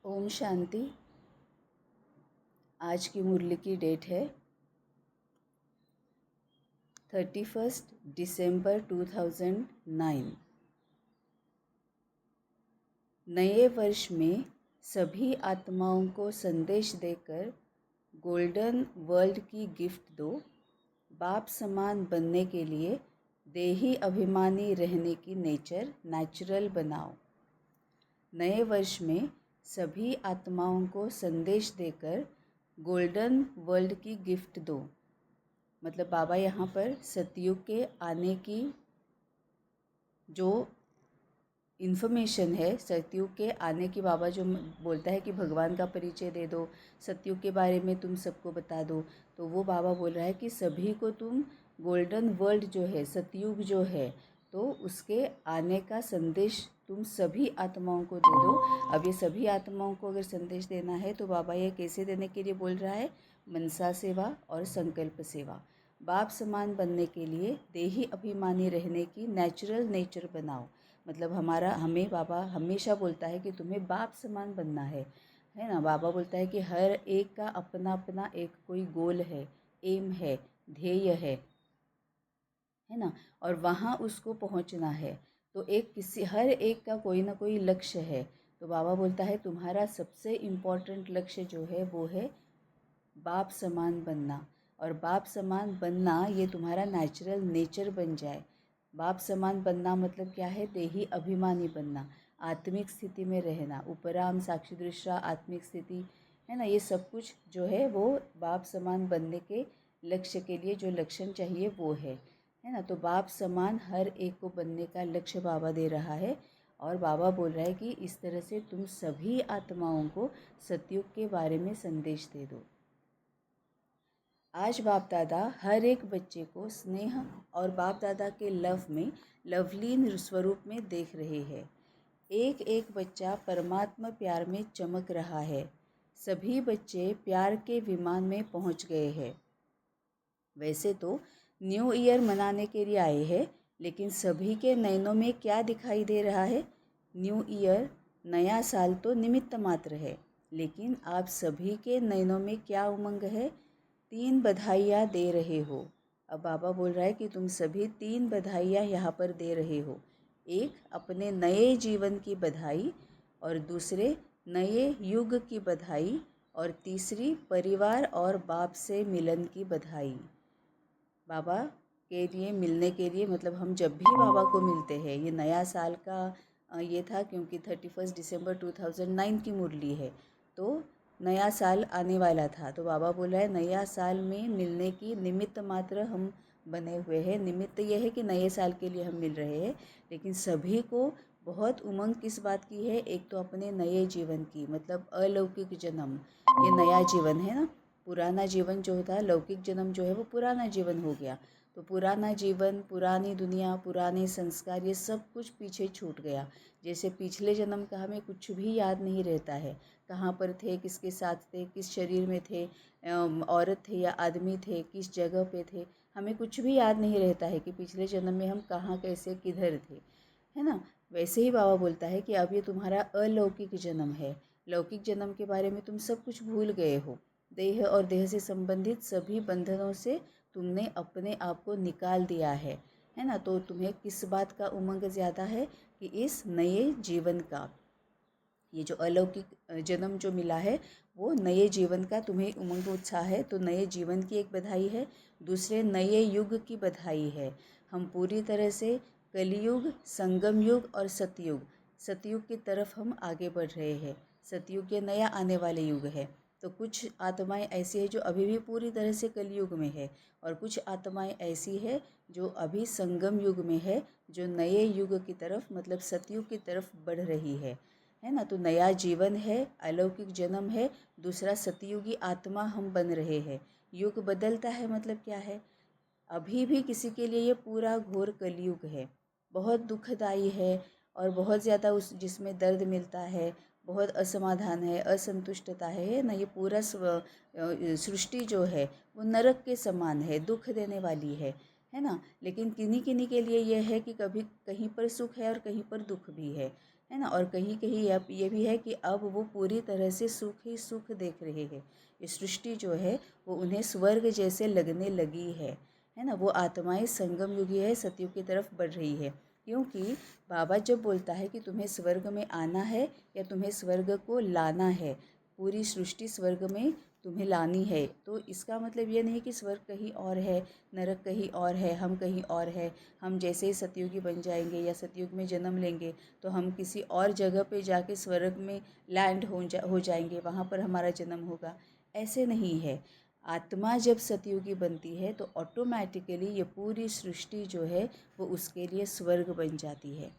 ओम शांति। आज की मुरली की डेट है 31 दिसंबर 2009। नए वर्ष में सभी आत्माओं को संदेश देकर गोल्डन वर्ल्ड की गिफ्ट दो। बाप समान बनने के लिए देही अभिमानी रहने की नेचुरल बनाओ। नए वर्ष में सभी आत्माओं को संदेश देकर गोल्डन वर्ल्ड की गिफ्ट दो। मतलब बाबा यहाँ पर सतयुग के आने की जो इन्फॉर्मेशन है, सतयुग के आने की बाबा जो बोलता है कि भगवान का परिचय दे दो, सतयुग के बारे में तुम सबको बता दो, तो वो बाबा बोल रहा है कि सभी को तुम गोल्डन वर्ल्ड जो है, सतयुग जो है, तो उसके आने का संदेश तुम सभी आत्माओं को दे दो। अब ये सभी आत्माओं को अगर संदेश देना है तो बाबा ये कैसे देने के लिए बोल रहा है? मनसा सेवा और संकल्प सेवा। बाप समान बनने के लिए देही अभिमानी रहने की नेचर बनाओ। मतलब हमें बाबा हमेशा बोलता है कि तुम्हें बाप समान बनना है ना। बाबा बोलता है कि हर एक का अपना अपना एक कोई गोल है, एम है, ध्येय है ना, और वहाँ उसको पहुँचना है। तो हर एक का कोई ना कोई लक्ष्य है। तो बाबा बोलता है तुम्हारा सबसे इम्पोर्टेंट लक्ष्य जो है वो है बाप समान बनना। और बाप समान बनना ये तुम्हारा नेचर बन जाए। बाप समान बनना मतलब क्या है? देही अभिमानी बनना, आत्मिक स्थिति में रहना, उपराम साक्षी दृष्टा आत्मिक स्थिति, है ना। ये सब कुछ जो है वो बाप समान बनने के लक्ष्य के लिए जो लक्षण चाहिए वो है ना। तो बाप समान हर एक को बनने का लक्ष्य बाबा दे रहा है। और बाबा बोल रहा है कि इस तरह से तुम सभी आत्माओं को सतयुग के बारे में संदेश दे दो। आज बाप दादा हर एक बच्चे को स्नेह और बाप दादा के लव में लवलीन स्वरूप में देख रहे हैं। एक एक बच्चा परमात्मा प्यार में चमक रहा है। सभी बच्चे प्यार के विमान में पहुंच गए हैं। वैसे तो न्यू ईयर मनाने के लिए आए हैं, लेकिन सभी के नयनों में क्या दिखाई दे रहा है? न्यू ईयर, नया साल तो निमित्त मात्र है, लेकिन आप सभी के नयनों में क्या उमंग है? 3 बधाइयाँ दे रहे हो। अब बाबा बोल रहा है कि तुम सभी 3 बधाइयाँ यहाँ पर दे रहे हो। एक अपने नए जीवन की बधाई, और दूसरे नए युग की बधाई, और तीसरी परिवार और बाप से मिलन की बधाई। बाबा के लिए मिलने के लिए, मतलब हम जब भी बाबा को मिलते हैं, ये नया साल का ये था क्योंकि 31 दिसंबर 2009 की मुरली है, तो नया साल आने वाला था। तो बाबा बोला है नया साल में मिलने की निमित्त मात्र हम बने हुए हैं। निमित्त यह है कि नए साल के लिए हम मिल रहे हैं, लेकिन सभी को बहुत उमंग किस बात की है? एक तो अपने नए जीवन की, मतलब अलौकिक जन्म, ये नया जीवन है ना। पुराना जीवन जो था, लौकिक जन्म जो है वो पुराना जीवन हो गया। तो पुराना जीवन, पुरानी दुनिया, पुराने संस्कार, ये सब कुछ पीछे छूट गया। जैसे पिछले जन्म का हमें कुछ भी याद नहीं रहता है। कहाँ पर थे, किसके साथ थे, किस शरीर में थे, औरत थे या आदमी थे, किस जगह पे थे, हमें कुछ भी याद नहीं रहता है कि पिछले जन्म में हम कहाँ, कैसे, किधर थे, है ना। वैसे ही बाबा बोलता है कि अब ये तुम्हारा अलौकिक जन्म है। लौकिक जन्म के बारे में तुम सब कुछ भूल गए हो। देह और देह से संबंधित सभी बंधनों से तुमने अपने आप को निकाल दिया है ना। तो तुम्हें किस बात का उमंग ज़्यादा है? कि इस नए जीवन का, ये जो अलौकिक जन्म जो मिला है वो नए जीवन का तुम्हें उमंग उत्साह है। तो नए जीवन की एक बधाई है, दूसरे नए युग की बधाई है। हम पूरी तरह से कलियुग, संगम युग और सतयुग की तरफ हम आगे बढ़ रहे हैं। सतयुग ये नया आने वाले युग है। तो कुछ आत्माएं ऐसी है जो अभी भी पूरी तरह से कलियुग में है, और कुछ आत्माएं ऐसी है जो अभी संगम युग में है, जो नए युग की तरफ, मतलब सतयुग की तरफ बढ़ रही है ना। तो नया जीवन है, अलौकिक जन्म है, दूसरा सतयुगी आत्मा हम बन रहे हैं। युग बदलता है मतलब क्या है? अभी भी किसी के लिए ये पूरा घोर कलयुग है, बहुत दुखदाई है, और बहुत ज़्यादा उस जिसमें दर्द मिलता है, बहुत असमाधान है, असंतुष्टता है ना। ये पूरा सृष्टि जो है वो नरक के समान है, दुख देने वाली है ना। लेकिन किन्हीं किन्हीं के लिए यह है कि कभी कहीं पर सुख है और कहीं पर दुख भी है। है ना। और कहीं कहीं अब ये भी है कि अब वो पूरी तरह से सुख ही सुख देख रहे हैं। ये सृष्टि जो है वो उन्हें स्वर्ग जैसे लगने लगी है ना। वो आत्माएं संगम युगी है, सतयुग की तरफ बढ़ रही है। क्योंकि बाबा जब बोलता है कि तुम्हें स्वर्ग में आना है या तुम्हें स्वर्ग को लाना है, पूरी सृष्टि स्वर्ग में तुम्हें लानी है, तो इसका मतलब ये नहीं कि स्वर्ग कहीं और है, नरक कहीं और है, हम कहीं और है। हम जैसे ही सतयुगी बन जाएंगे या सतयुग में जन्म लेंगे तो हम किसी और जगह पे जाके स्वर्ग में लैंड हो जाएंगे, वहाँ पर हमारा जन्म होगा। ऐसे नहीं है। आत्मा जब सतयुगी बनती है तो ऑटोमेटिकली ये पूरी सृष्टि जो है वो उसके लिए स्वर्ग बन जाती है।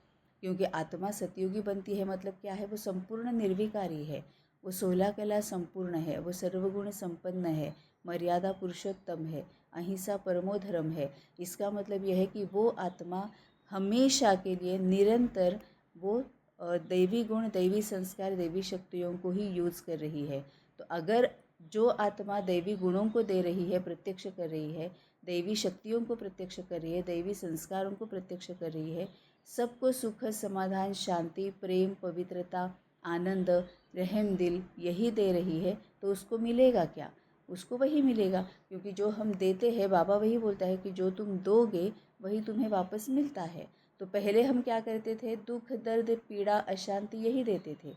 क्योंकि आत्मा सतयुगी बनती है मतलब क्या है, वो संपूर्ण निर्विकारी है, वो 16 कला संपूर्ण है, वो सर्वगुण संपन्न है, मर्यादा पुरुषोत्तम है, अहिंसा परमो धर्म है। इसका मतलब यह है कि वो आत्मा हमेशा के लिए निरंतर वो दैवी गुण, दैवी संस्कार, दैवी शक्तियों को ही यूज़ कर रही है। तो अगर जो आत्मा दैवी गुणों को दे रही है, प्रत्यक्ष कर रही है, दैवी शक्तियों को प्रत्यक्ष कर रही है, दैवी संस्कारों को प्रत्यक्ष कर रही है, सबको सुख, समाधान, शांति, प्रेम, पवित्रता, आनंद, रहम दिल यही दे रही है, तो उसको मिलेगा क्या? उसको वही मिलेगा। क्योंकि जो हम देते हैं, बाबा वही बोलता है कि जो तुम दोगे वही तुम्हें वापस मिलता है। तो पहले हम क्या करते थे, दुख, दर्द, पीड़ा, अशांति यही देते थे,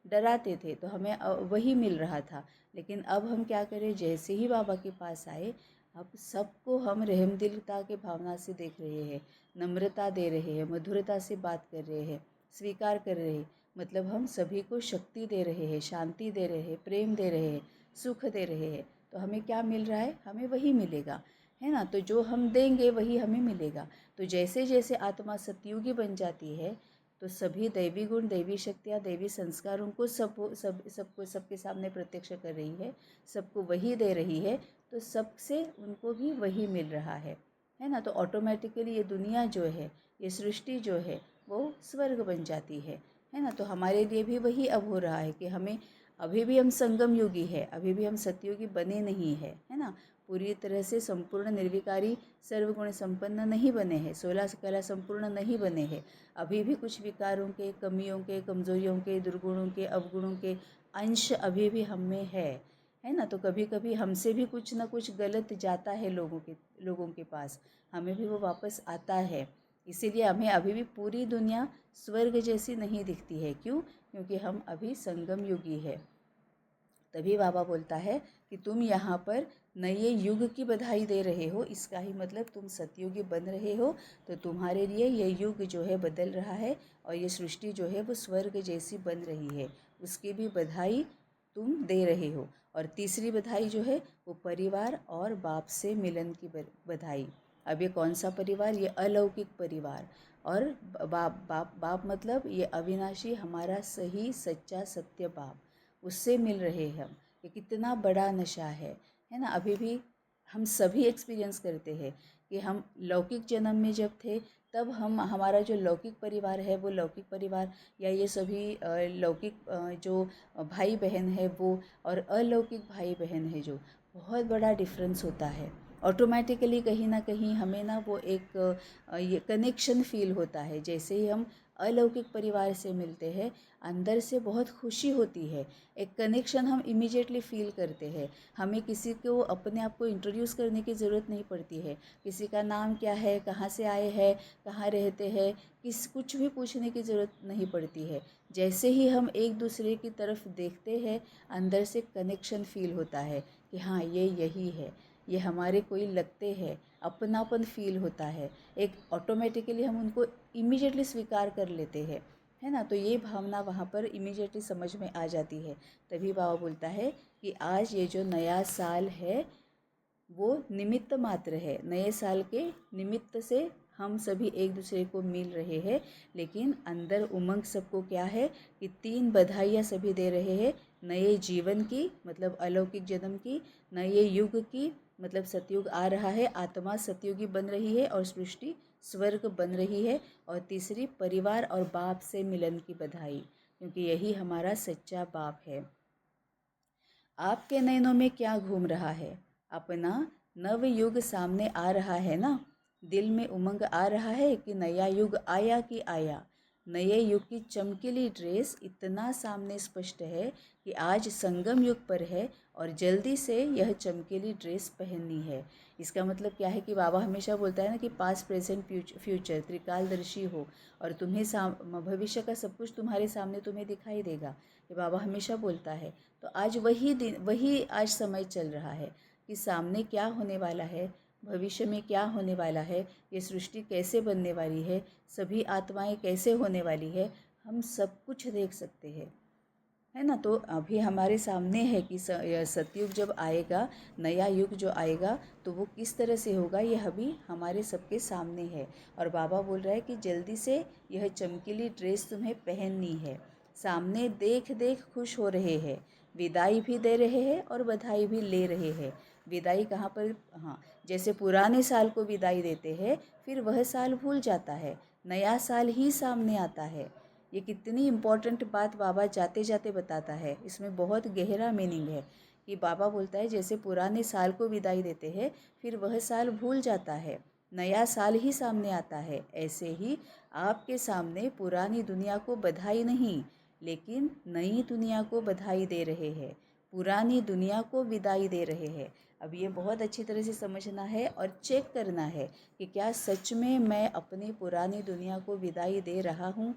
डराते थे, तो हमें वही मिल रहा था। लेकिन अब हम क्या करें, जैसे ही बाबा के पास आए, अब सबको हम रहमदिलता के भावना से देख रहे हैं, नम्रता दे रहे हैं, मधुरता से बात कर रहे हैं, स्वीकार कर रहे हैं। मतलब हम सभी को शक्ति दे रहे हैं, शांति दे रहे हैं, प्रेम दे रहे हैं, सुख दे रहे हैं। तो हमें क्या मिल रहा है, हमें वही मिलेगा, है ना। तो जो हम देंगे वही हमें मिलेगा। तो जैसे जैसे आत्मा सतयुगी बन जाती है तो सभी दैवी गुण, दैवी शक्तियाँ, दैवी संस्कारों को सबको सबके सामने प्रत्यक्ष कर रही है, सबको वही दे रही है, तो सबसे उनको भी वही मिल रहा है ना। तो ऑटोमेटिकली ये दुनिया जो है, ये सृष्टि जो है वो स्वर्ग बन जाती है ना। तो हमारे लिए भी वही अब हो रहा है कि हमें अभी भी हम संगम युगी है, अभी भी हम सतयुगी बने नहीं है ना। पूरी तरह से संपूर्ण निर्विकारी सर्वगुण संपन्न नहीं बने हैं, 16 कला संपूर्ण नहीं बने हैं। अभी भी कुछ विकारों के, कमियों के, कमजोरियों के, दुर्गुणों के, अवगुणों के अंश अभी भी हम में है ना। तो कभी कभी हमसे भी कुछ ना कुछ गलत जाता है लोगों के पास, हमें भी वो वापस आता है। इसीलिए हमें अभी भी पूरी दुनिया स्वर्ग जैसी नहीं दिखती है। क्यों? क्योंकि हम अभी संगम युगी है। तभी बाबा बोलता है कि तुम यहाँ पर नए युग की बधाई दे रहे हो, इसका ही मतलब तुम सतयुगी बन रहे हो। तो तुम्हारे लिए ये युग जो है बदल रहा है और ये सृष्टि जो है वो स्वर्ग जैसी बन रही है, उसकी भी बधाई तुम दे रहे हो। और तीसरी बधाई जो है वो परिवार और बाप से मिलन की बधाई। अब ये कौन सा परिवार? ये अलौकिक परिवार। और बाप बाप बाप मतलब ये अविनाशी, हमारा सही सच्चा सत्य बाप, उससे मिल रहे हैं हम। ये कितना बड़ा नशा है ना। अभी भी हम सभी एक्सपीरियंस करते हैं कि हम लौकिक जन्म में जब थे तब हमारा जो लौकिक परिवार है वो लौकिक परिवार, या ये सभी लौकिक जो भाई बहन है वो, और अलौकिक भाई बहन है जो, बहुत बड़ा डिफरेंस होता है। ऑटोमेटिकली कहीं ना कहीं हमें ना वो एक ये कनेक्शन फील होता है। जैसे ही हम अलौकिक परिवार से मिलते हैं, अंदर से बहुत खुशी होती है, एक कनेक्शन हम इमीडिएटली फील करते हैं। हमें किसी को अपने आप को इंट्रोड्यूस करने की ज़रूरत नहीं पड़ती है, किसी का नाम क्या है, कहाँ से आए हैं, कहाँ रहते हैं, कुछ भी पूछने की ज़रूरत नहीं पड़ती है। जैसे ही हम एक दूसरे की तरफ देखते हैं, अंदर से कनेक्शन फील होता है कि हाँ ये यही है, ये हमारे कोई लगते हैं, अपनापन फील होता है। एक ऑटोमेटिकली हम उनको इमीडिएटली स्वीकार कर लेते हैं, है ना। तो ये भावना वहाँ पर इमीडिएटली समझ में आ जाती है। तभी बाबा बोलता है कि आज ये जो नया साल है वो निमित्त मात्र है। नए साल के निमित्त से हम सभी एक दूसरे को मिल रहे हैं, लेकिन अंदर उमंग सबको क्या है कि 3 बधाइयाँ सभी दे रहे हैं। नए जीवन की मतलब अलौकिक जन्म की, नए युग की मतलब सतयुग आ रहा है, आत्मा सतयुगी बन रही है और सृष्टि स्वर्ग बन रही है। और तीसरी परिवार और बाप से मिलन की बधाई, क्योंकि यही हमारा सच्चा बाप है। आपके नयनों में क्या घूम रहा है? अपना नव युग सामने आ रहा है ना। दिल में उमंग आ रहा है कि नया युग आया कि आया। नए युग की चमकीली ड्रेस इतना सामने स्पष्ट है कि आज संगम युग पर है और जल्दी से यह चमकीली ड्रेस पहननी है। इसका मतलब क्या है कि बाबा हमेशा बोलता है ना कि पास्ट प्रेजेंट फ्यूचर त्रिकालदर्शी हो और तुम्हें भविष्य का सब कुछ तुम्हारे सामने तुम्हें दिखाई देगा। ये बाबा हमेशा बोलता है। तो आज वही दिन, वही आज समय चल रहा है कि सामने क्या होने वाला है, भविष्य में क्या होने वाला है, ये सृष्टि कैसे बनने वाली है, सभी आत्माएं कैसे होने वाली है, हम सब कुछ देख सकते हैं, है ना। तो अभी हमारे सामने है कि सतयुग जब आएगा, नया युग जो आएगा तो वो किस तरह से होगा, यह अभी हमारे सबके सामने है। और बाबा बोल रहा है कि जल्दी से यह चमकीली ड्रेस तुम्हें पहननी है। सामने देख देख खुश हो रहे हैं, विदाई भी दे रहे हैं और बधाई भी ले रहे हैं। विदाई कहाँ पर, हाँ, जैसे पुराने साल को विदाई देते हैं फिर वह साल भूल जाता है, नया साल ही सामने आता है। ये कितनी इम्पोर्टेंट बात बाबा जाते जाते बताता है, इसमें बहुत गहरा मीनिंग है कि बाबा बोलता है जैसे पुराने साल को विदाई देते हैं फिर वह साल भूल जाता है, नया साल ही सामने आता है, ऐसे ही आपके सामने पुरानी दुनिया को बधाई नहीं लेकिन नई दुनिया को बधाई दे रहे हैं, पुरानी दुनिया को विदाई दे रहे हैं। अब ये बहुत अच्छी तरह से समझना है और चेक करना है कि क्या सच में मैं अपनी पुरानी दुनिया को विदाई दे रहा हूँ,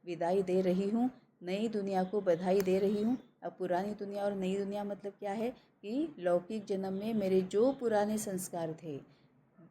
विदाई दे रही हूँ, नई दुनिया को बधाई दे रही हूँ। अब पुरानी दुनिया और नई दुनिया मतलब क्या है कि लौकिक जन्म में मेरे जो पुराने संस्कार थे,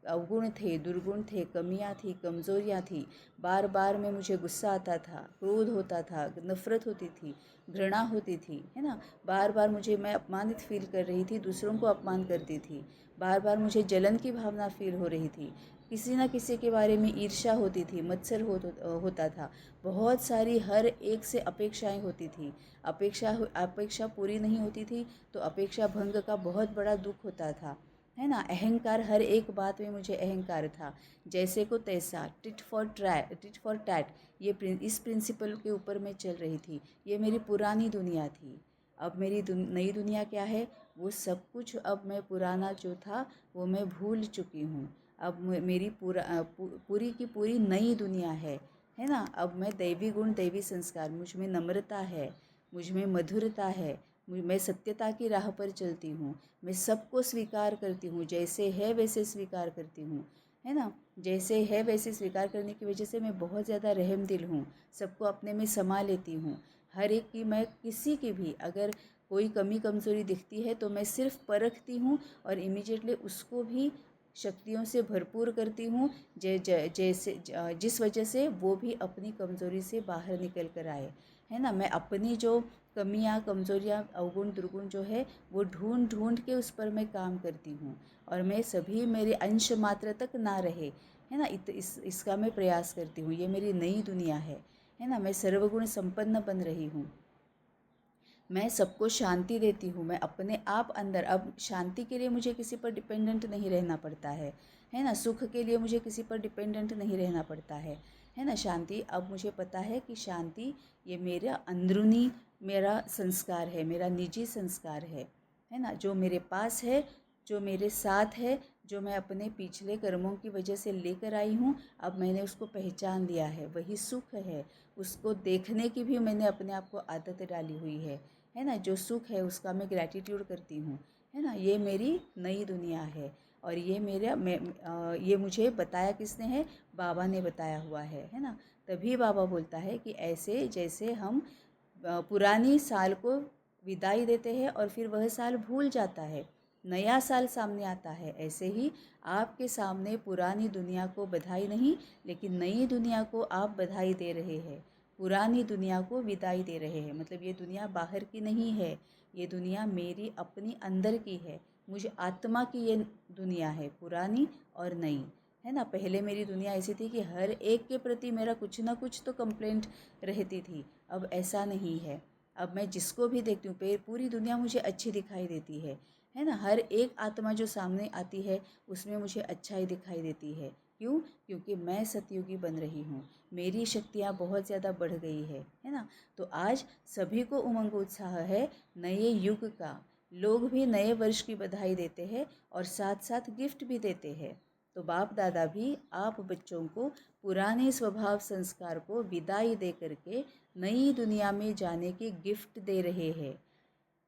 अवगुण थे, दुर्गुण थे, कमियां थी, कमज़ोरियां थी, बार बार में मुझे गुस्सा आता था, क्रोध होता था, नफ़रत होती थी, घृणा होती थी, है ना। बार बार मैं अपमानित फील कर रही थी, दूसरों को अपमान करती थी, बार बार मुझे जलन की भावना फील हो रही थी, किसी ना किसी के बारे में ईर्ष्या होती थी, मत्सर होता था, बहुत सारी हर एक से अपेक्षाएं होती थी, अपेक्षा पूरी नहीं होती थी तो अपेक्षा भंग का बहुत बड़ा दुख होता था, है ना। अहंकार, हर एक बात में मुझे अहंकार था, जैसे को तैसा, टिट फॉर टैट, ये इस प्रिंसिपल के ऊपर मैं चल रही थी। ये मेरी पुरानी दुनिया थी। अब मेरी नई दुनिया क्या है, वो सब कुछ अब मैं पुराना जो था वो मैं भूल चुकी हूँ। अब मेरी पूरी की पूरी नई दुनिया है ना। अब मैं दैवी गुण, दैवी संस्कार, मुझ में नम्रता है, मुझ में मधुरता है, मैं सत्यता की राह पर चलती हूँ, मैं सबको स्वीकार करती हूँ, जैसे है वैसे स्वीकार करती हूँ, है ना। जैसे है वैसे स्वीकार करने की वजह से मैं बहुत ज़्यादा रहम दिल हूँ, सबको अपने में समा लेती हूँ। हर एक की, मैं किसी की भी अगर कोई कमी कमज़ोरी दिखती है तो मैं सिर्फ परखती हूँ और इमीडिएटली उसको भी शक्तियों से भरपूर करती हूँ, जैसे जिस वजह से वो भी अपनी कमज़ोरी से बाहर निकल कर आए, है ना। मैं अपनी जो कमियां, कमज़ोरियां, अवगुण, दुर्गुण जो है वो ढूंढ ढूंढ के उस पर मैं काम करती हूँ और मैं सभी मेरे अंश मात्र तक ना रहे, है ना, इसका मैं प्रयास करती हूँ। ये मेरी नई दुनिया है ना। मैं सर्वगुण संपन्न बन रही हूँ, मैं सबको शांति देती हूँ, मैं अपने आप अंदर, अब शांति के लिए मुझे किसी पर डिपेंडेंट नहीं रहना पड़ता है ना। सुख के लिए मुझे किसी पर डिपेंडेंट नहीं रहना पड़ता है ना। शांति, अब मुझे पता है कि शांति ये मेरा अंदरूनी, मेरा संस्कार है, मेरा निजी संस्कार है ना, जो मेरे पास है, जो मेरे साथ है, जो मैं अपने पिछले कर्मों की वजह से लेकर आई हूँ, अब मैंने उसको पहचान लिया है, वही सुख है। उसको देखने की भी मैंने अपने आप को आदत डाली हुई है ना। जो सुख है उसका मैं ग्रैटिट्यूड करती हूँ, है ना। ये मेरी नई दुनिया है और ये ये मुझे बताया किसने है, बाबा ने बताया हुआ है ना। तभी बाबा बोलता है कि ऐसे जैसे हम पुरानी साल को विदाई देते हैं और फिर वह साल भूल जाता है, नया साल सामने आता है, ऐसे ही आपके सामने पुरानी दुनिया को बधाई नहीं लेकिन नई दुनिया को आप बधाई दे रहे हैं, पुरानी दुनिया को विदाई दे रहे हैं। मतलब ये दुनिया बाहर की नहीं है, ये दुनिया मेरी अपनी अंदर की है, मुझे आत्मा की ये दुनिया है, पुरानी और नई, है ना। पहले मेरी दुनिया ऐसी थी कि हर एक के प्रति मेरा कुछ ना कुछ तो कंप्लेंट रहती थी, अब ऐसा नहीं है। अब मैं जिसको भी देखती हूँ पूरी दुनिया मुझे अच्छी दिखाई देती है ना। हर एक आत्मा जो सामने आती है उसमें मुझे अच्छाई दिखाई देती है। क्यों? क्योंकि मैं सतयुगी बन रही हूँ, मेरी शक्तियाँ बहुत ज़्यादा बढ़ गई है ना। तो आज सभी को उमंग उत्साह है नए युग का, लोग भी नए वर्ष की बधाई देते हैं और साथ साथ गिफ्ट भी देते हैं, तो बाप दादा भी आप बच्चों को पुराने स्वभाव संस्कार को विदाई दे करके नई दुनिया में जाने की गिफ्ट दे रहे हैं,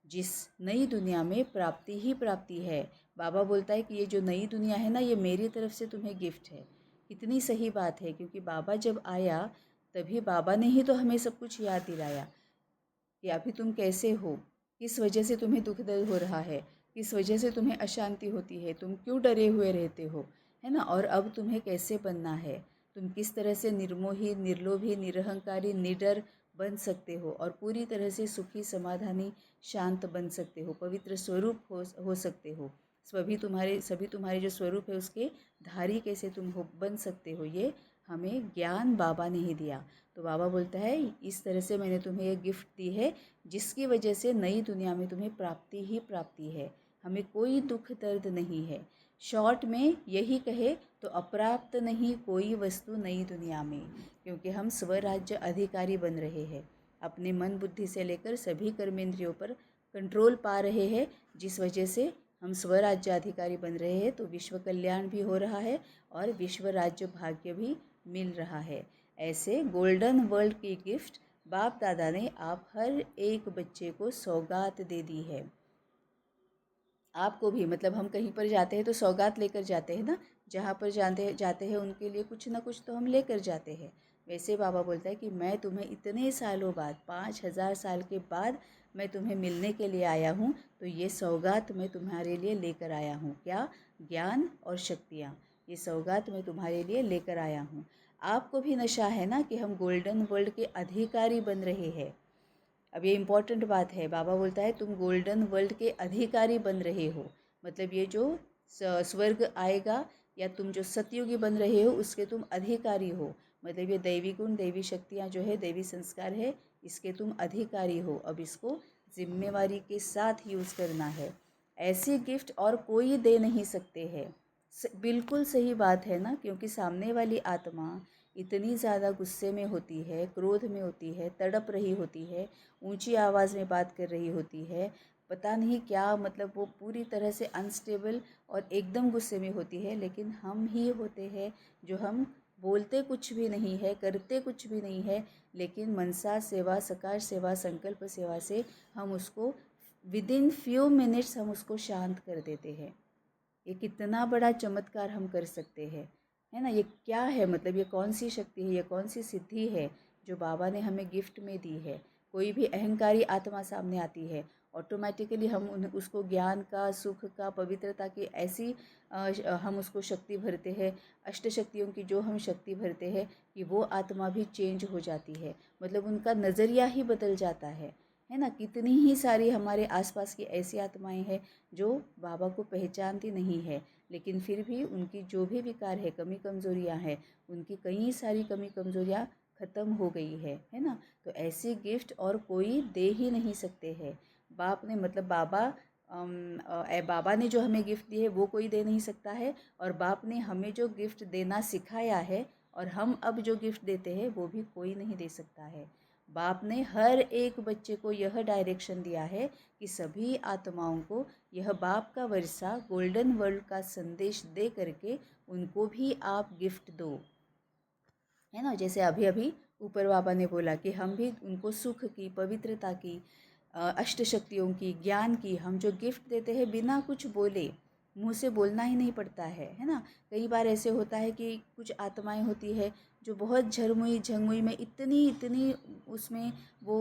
जिस नई दुनिया में प्राप्ति ही प्राप्ति है। बाबा बोलता है कि ये जो नई दुनिया है ना, ये मेरी तरफ से तुम्हें गिफ्ट है। कितनी सही बात है, क्योंकि बाबा जब आया तभी बाबा ने ही तो हमें सब कुछ याद दिलाया कि अभी तुम कैसे हो, किस वजह से तुम्हें दुख दर्द हो रहा है, किस वजह से तुम्हें अशांति होती है, तुम क्यों डरे हुए रहते हो, है ना। और अब तुम्हें कैसे बनना है, तुम किस तरह से निर्मोही, निर्लोभी, निरहंकारी, निडर बन सकते हो और पूरी तरह से सुखी, समाधानी, शांत बन सकते हो, पवित्र स्वरूप हो सकते हो। सभी तुम्हारे जो स्वरूप है उसके धारी कैसे तुम हो बन सकते हो, ये हमें ज्ञान बाबा ने ही दिया। तो बाबा बोलता है इस तरह से मैंने तुम्हें ये गिफ्ट दी है, जिसकी वजह से नई दुनिया में तुम्हें प्राप्ति ही प्राप्ति है, हमें कोई दुख दर्द नहीं है। शॉर्ट में यही कहे तो अप्राप्त नहीं कोई वस्तु नई दुनिया में, क्योंकि हम स्वराज्य अधिकारी बन रहे हैं, अपने मन बुद्धि से लेकर सभी कर्मेंद्रियों पर कंट्रोल पा रहे हैं, जिस वजह से हम स्वराज्य अधिकारी बन रहे हैं। तो विश्व कल्याण भी हो रहा है और विश्व राज्य भाग्य भी मिल रहा है। ऐसे गोल्डन वर्ल्ड की गिफ्ट बाप दादा ने आप हर एक बच्चे को सौगात दे दी है। आपको भी, मतलब हम कहीं पर जाते हैं तो सौगात लेकर जाते हैं ना, जहाँ पर जाते हैं उनके लिए कुछ ना कुछ तो हम लेकर जाते हैं। वैसे बाबा बोलता है कि मैं तुम्हें इतने सालों बाद, 5000 साल के बाद मैं तुम्हें मिलने के लिए आया हूँ, तो ये सौगात मैं तुम्हारे लिए लेकर आया हूँ। क्या? ज्ञान और शक्तियाँ, ये सौगात मैं तुम्हारे लिए लेकर आया हूँ। आपको भी नशा है ना कि हम गोल्डन वर्ल्ड के अधिकारी बन रहे हैं। अब ये इम्पॉर्टेंट बात है, बाबा बोलता है तुम गोल्डन वर्ल्ड के अधिकारी बन रहे हो, मतलब ये जो स्वर्ग आएगा या तुम जो सतयुगी बन रहे हो उसके तुम अधिकारी हो, मतलब ये दैवी गुण, दैवी शक्तियाँ जो है, दैवी संस्कार है, इसके तुम अधिकारी हो। अब इसको जिम्मेवारी के साथ यूज़ करना है। ऐसी गिफ्ट और कोई दे नहीं सकते हैं। बिल्कुल सही बात है ना, क्योंकि सामने वाली आत्मा इतनी ज़्यादा गुस्से में होती है, क्रोध में होती है, तड़प रही होती है, ऊंची आवाज़ में बात कर रही होती है, पता नहीं क्या, मतलब वो पूरी तरह से अनस्टेबल और एकदम गुस्से में होती है। लेकिन हम ही होते हैं जो हम बोलते कुछ भी नहीं है, करते कुछ भी नहीं है, लेकिन मनसा सेवा, सकाश सेवा, संकल्प सेवा से हम उसको विद इन फ्यू मिनट्स हम उसको शांत कर देते हैं। ये कितना बड़ा चमत्कार हम कर सकते हैं, है ना। ये क्या है, मतलब ये कौन सी शक्ति है, ये कौन सी सिद्धि है जो बाबा ने हमें गिफ्ट में दी है। कोई भी अहंकारी आत्मा सामने आती है, ऑटोमेटिकली हम उसको ज्ञान का, सुख का, पवित्रता की ऐसी हम उसको शक्ति भरते हैं, अष्ट शक्तियों की जो हम शक्ति भरते हैं कि वो आत्मा भी चेंज हो जाती है, मतलब उनका नज़रिया ही बदल जाता है ना। कितनी ही सारी हमारे आसपास की ऐसी आत्माएं हैं जो बाबा को पहचानती नहीं है, लेकिन फिर भी उनकी जो भी विकार है, कमी कमज़ोरियाँ हैं, उनकी कई सारी कमी कमज़ोरियाँ ख़त्म हो गई है ना। तो ऐसी गिफ्ट और कोई दे ही नहीं सकते हैं। बाप ने, मतलब बाबा ने जो हमें गिफ्ट दी है वो कोई दे नहीं सकता है, और बाप ने हमें जो गिफ्ट देना सिखाया है और हम अब जो गिफ्ट देते हैं वो भी कोई नहीं दे सकता है। बाप ने हर एक बच्चे को यह डायरेक्शन दिया है कि सभी आत्माओं को यह बाप का वर्षा, गोल्डन वर्ल्ड का संदेश दे करके उनको भी आप गिफ्ट दो, है ना। जैसे अभी अभी ऊपर बाबा ने बोला कि हम भी उनको सुख की, पवित्रता की, अष्ट शक्तियों की, ज्ञान की हम जो गिफ्ट देते हैं बिना कुछ बोले, मुंह से बोलना ही नहीं पड़ता है ना। कई बार ऐसे होता है कि कुछ आत्माएं होती है जो बहुत झरमुई झंगमुई में इतनी इतनी उसमें वो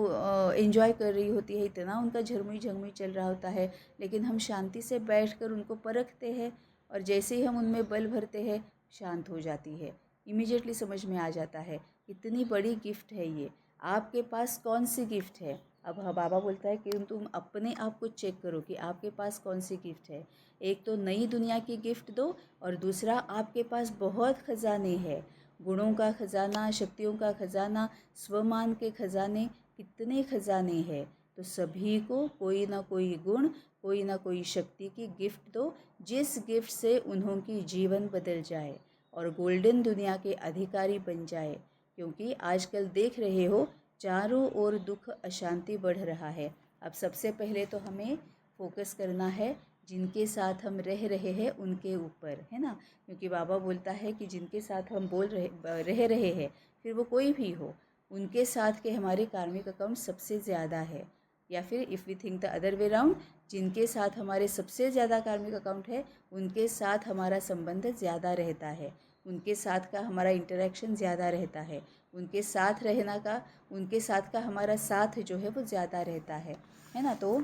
एंजॉय कर रही होती है, इतना उनका झरमुई झंगमुई चल रहा होता है, लेकिन हम शांति से बैठकर उनको परखते हैं और जैसे ही हम उनमें बल भरते हैं शांत हो जाती है, इमीडिएटली समझ में आ जाता है कितनी बड़ी गिफ्ट है ये। आपके पास कौन सी गिफ्ट है। अब बाबा बोलता है कि तुम अपने आप को चेक करो कि आपके पास कौन सी गिफ्ट है। एक तो नई दुनिया की गिफ्ट दो, और दूसरा आपके पास बहुत खजाने हैं, गुणों का खजाना, शक्तियों का खजाना, स्वमान के खजाने, कितने खजाने हैं। तो सभी को कोई ना कोई गुण, कोई ना कोई शक्ति की गिफ्ट दो, जिस गिफ्ट से उन्होंने जीवन बदल जाए और गोल्डन दुनिया के अधिकारी बन जाए। क्योंकि आजकल देख रहे हो चारों ओर दुख, अशांति बढ़ रहा है। अब सबसे पहले तो हमें फोकस करना है जिनके साथ हम रह रहे हैं उनके ऊपर, है ना। क्योंकि बाबा बोलता है कि जिनके साथ हम रह रहे हैं, फिर वो कोई भी हो, उनके साथ के हमारे कार्मिक अकाउंट सबसे ज़्यादा है। या फिर if we think the other way round, जिनके साथ हमारे सबसे ज़्यादा कार्मिक अकाउंट है, उनके साथ हमारा संबंध ज़्यादा रहता है, उनके साथ का हमारा इंटरेक्शन ज़्यादा रहता है, उनके साथ रहना का, उनके साथ का हमारा साथ जो है वो ज़्यादा रहता है ना। तो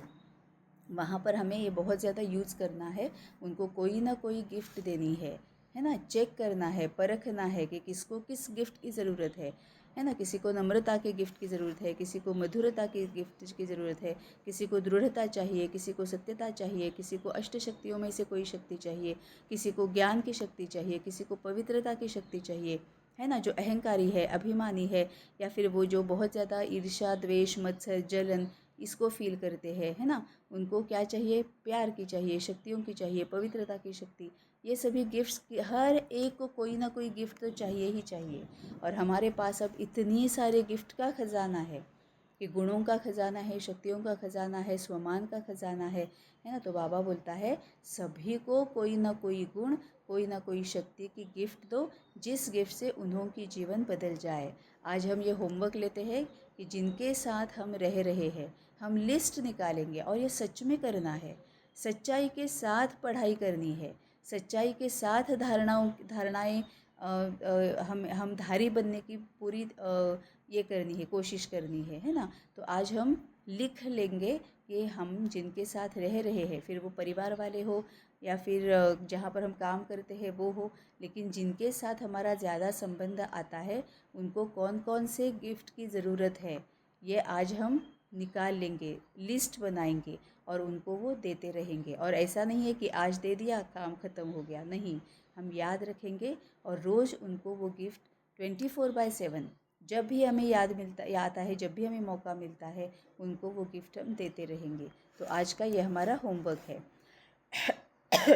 वहाँ पर हमें ये बहुत ज़्यादा यूज़ करना है, उनको कोई ना कोई गिफ्ट देनी है ना। चेक करना है, परखना है कि किसको किस गिफ्ट की ज़रूरत है ना। किसी को नम्रता के गिफ्ट की ज़रूरत है, किसी को मधुरता के गिफ्ट की ज़रूरत है, किसी को दृढ़ता चाहिए, किसी को सत्यता चाहिए, किसी को अष्ट शक्तियों में से कोई शक्ति चाहिए, किसी को ज्ञान की शक्ति चाहिए, किसी को पवित्रता की शक्ति चाहिए, है ना। जो अहंकारी है, अभिमानी है, या फिर वो जो बहुत ज़्यादा ईर्ष्या, द्वेष, मत्सर, जलन इसको फील करते हैं, है ना। उनको क्या चाहिए? प्यार की चाहिए, शक्तियों की चाहिए, पवित्रता की शक्ति। ये सभी गिफ्ट्स की हर एक को कोई ना कोई गिफ्ट तो चाहिए ही चाहिए। और हमारे पास अब इतनी सारे गिफ्ट का खजाना है कि गुणों का खजाना है, शक्तियों का खजाना है, स्वमान का खजाना है ना। तो बाबा बोलता है सभी को कोई ना कोई गुण, कोई ना कोई शक्ति की गिफ्ट दो, जिस गिफ्ट से उन्हों की जीवन बदल जाए। आज हम ये होमवर्क लेते हैं कि जिनके साथ हम रह रहे हैं, हम लिस्ट निकालेंगे और ये सच में करना है। सच्चाई के साथ पढ़ाई करनी है, सच्चाई के साथ धारणाएं हम धारी बनने की पूरी ये करनी है, कोशिश करनी है ना। तो आज हम लिख लेंगे कि हम जिनके साथ रह रहे हैं, फिर वो परिवार वाले हो या फिर जहाँ पर हम काम करते हैं वो हो, लेकिन जिनके साथ हमारा ज़्यादा संबंध आता है, उनको कौन कौन से गिफ्ट की ज़रूरत है, ये आज हम निकाल लेंगे, लिस्ट बनाएंगे और उनको वो देते रहेंगे। और ऐसा नहीं है कि आज दे दिया काम ख़त्म हो गया, नहीं, हम याद रखेंगे और रोज़ उनको वो गिफ्ट 24/7 जब भी हमें आता है, जब भी हमें मौका मिलता है, उनको वो गिफ्ट हम देते रहेंगे। तो आज का ये हमारा होमवर्क है।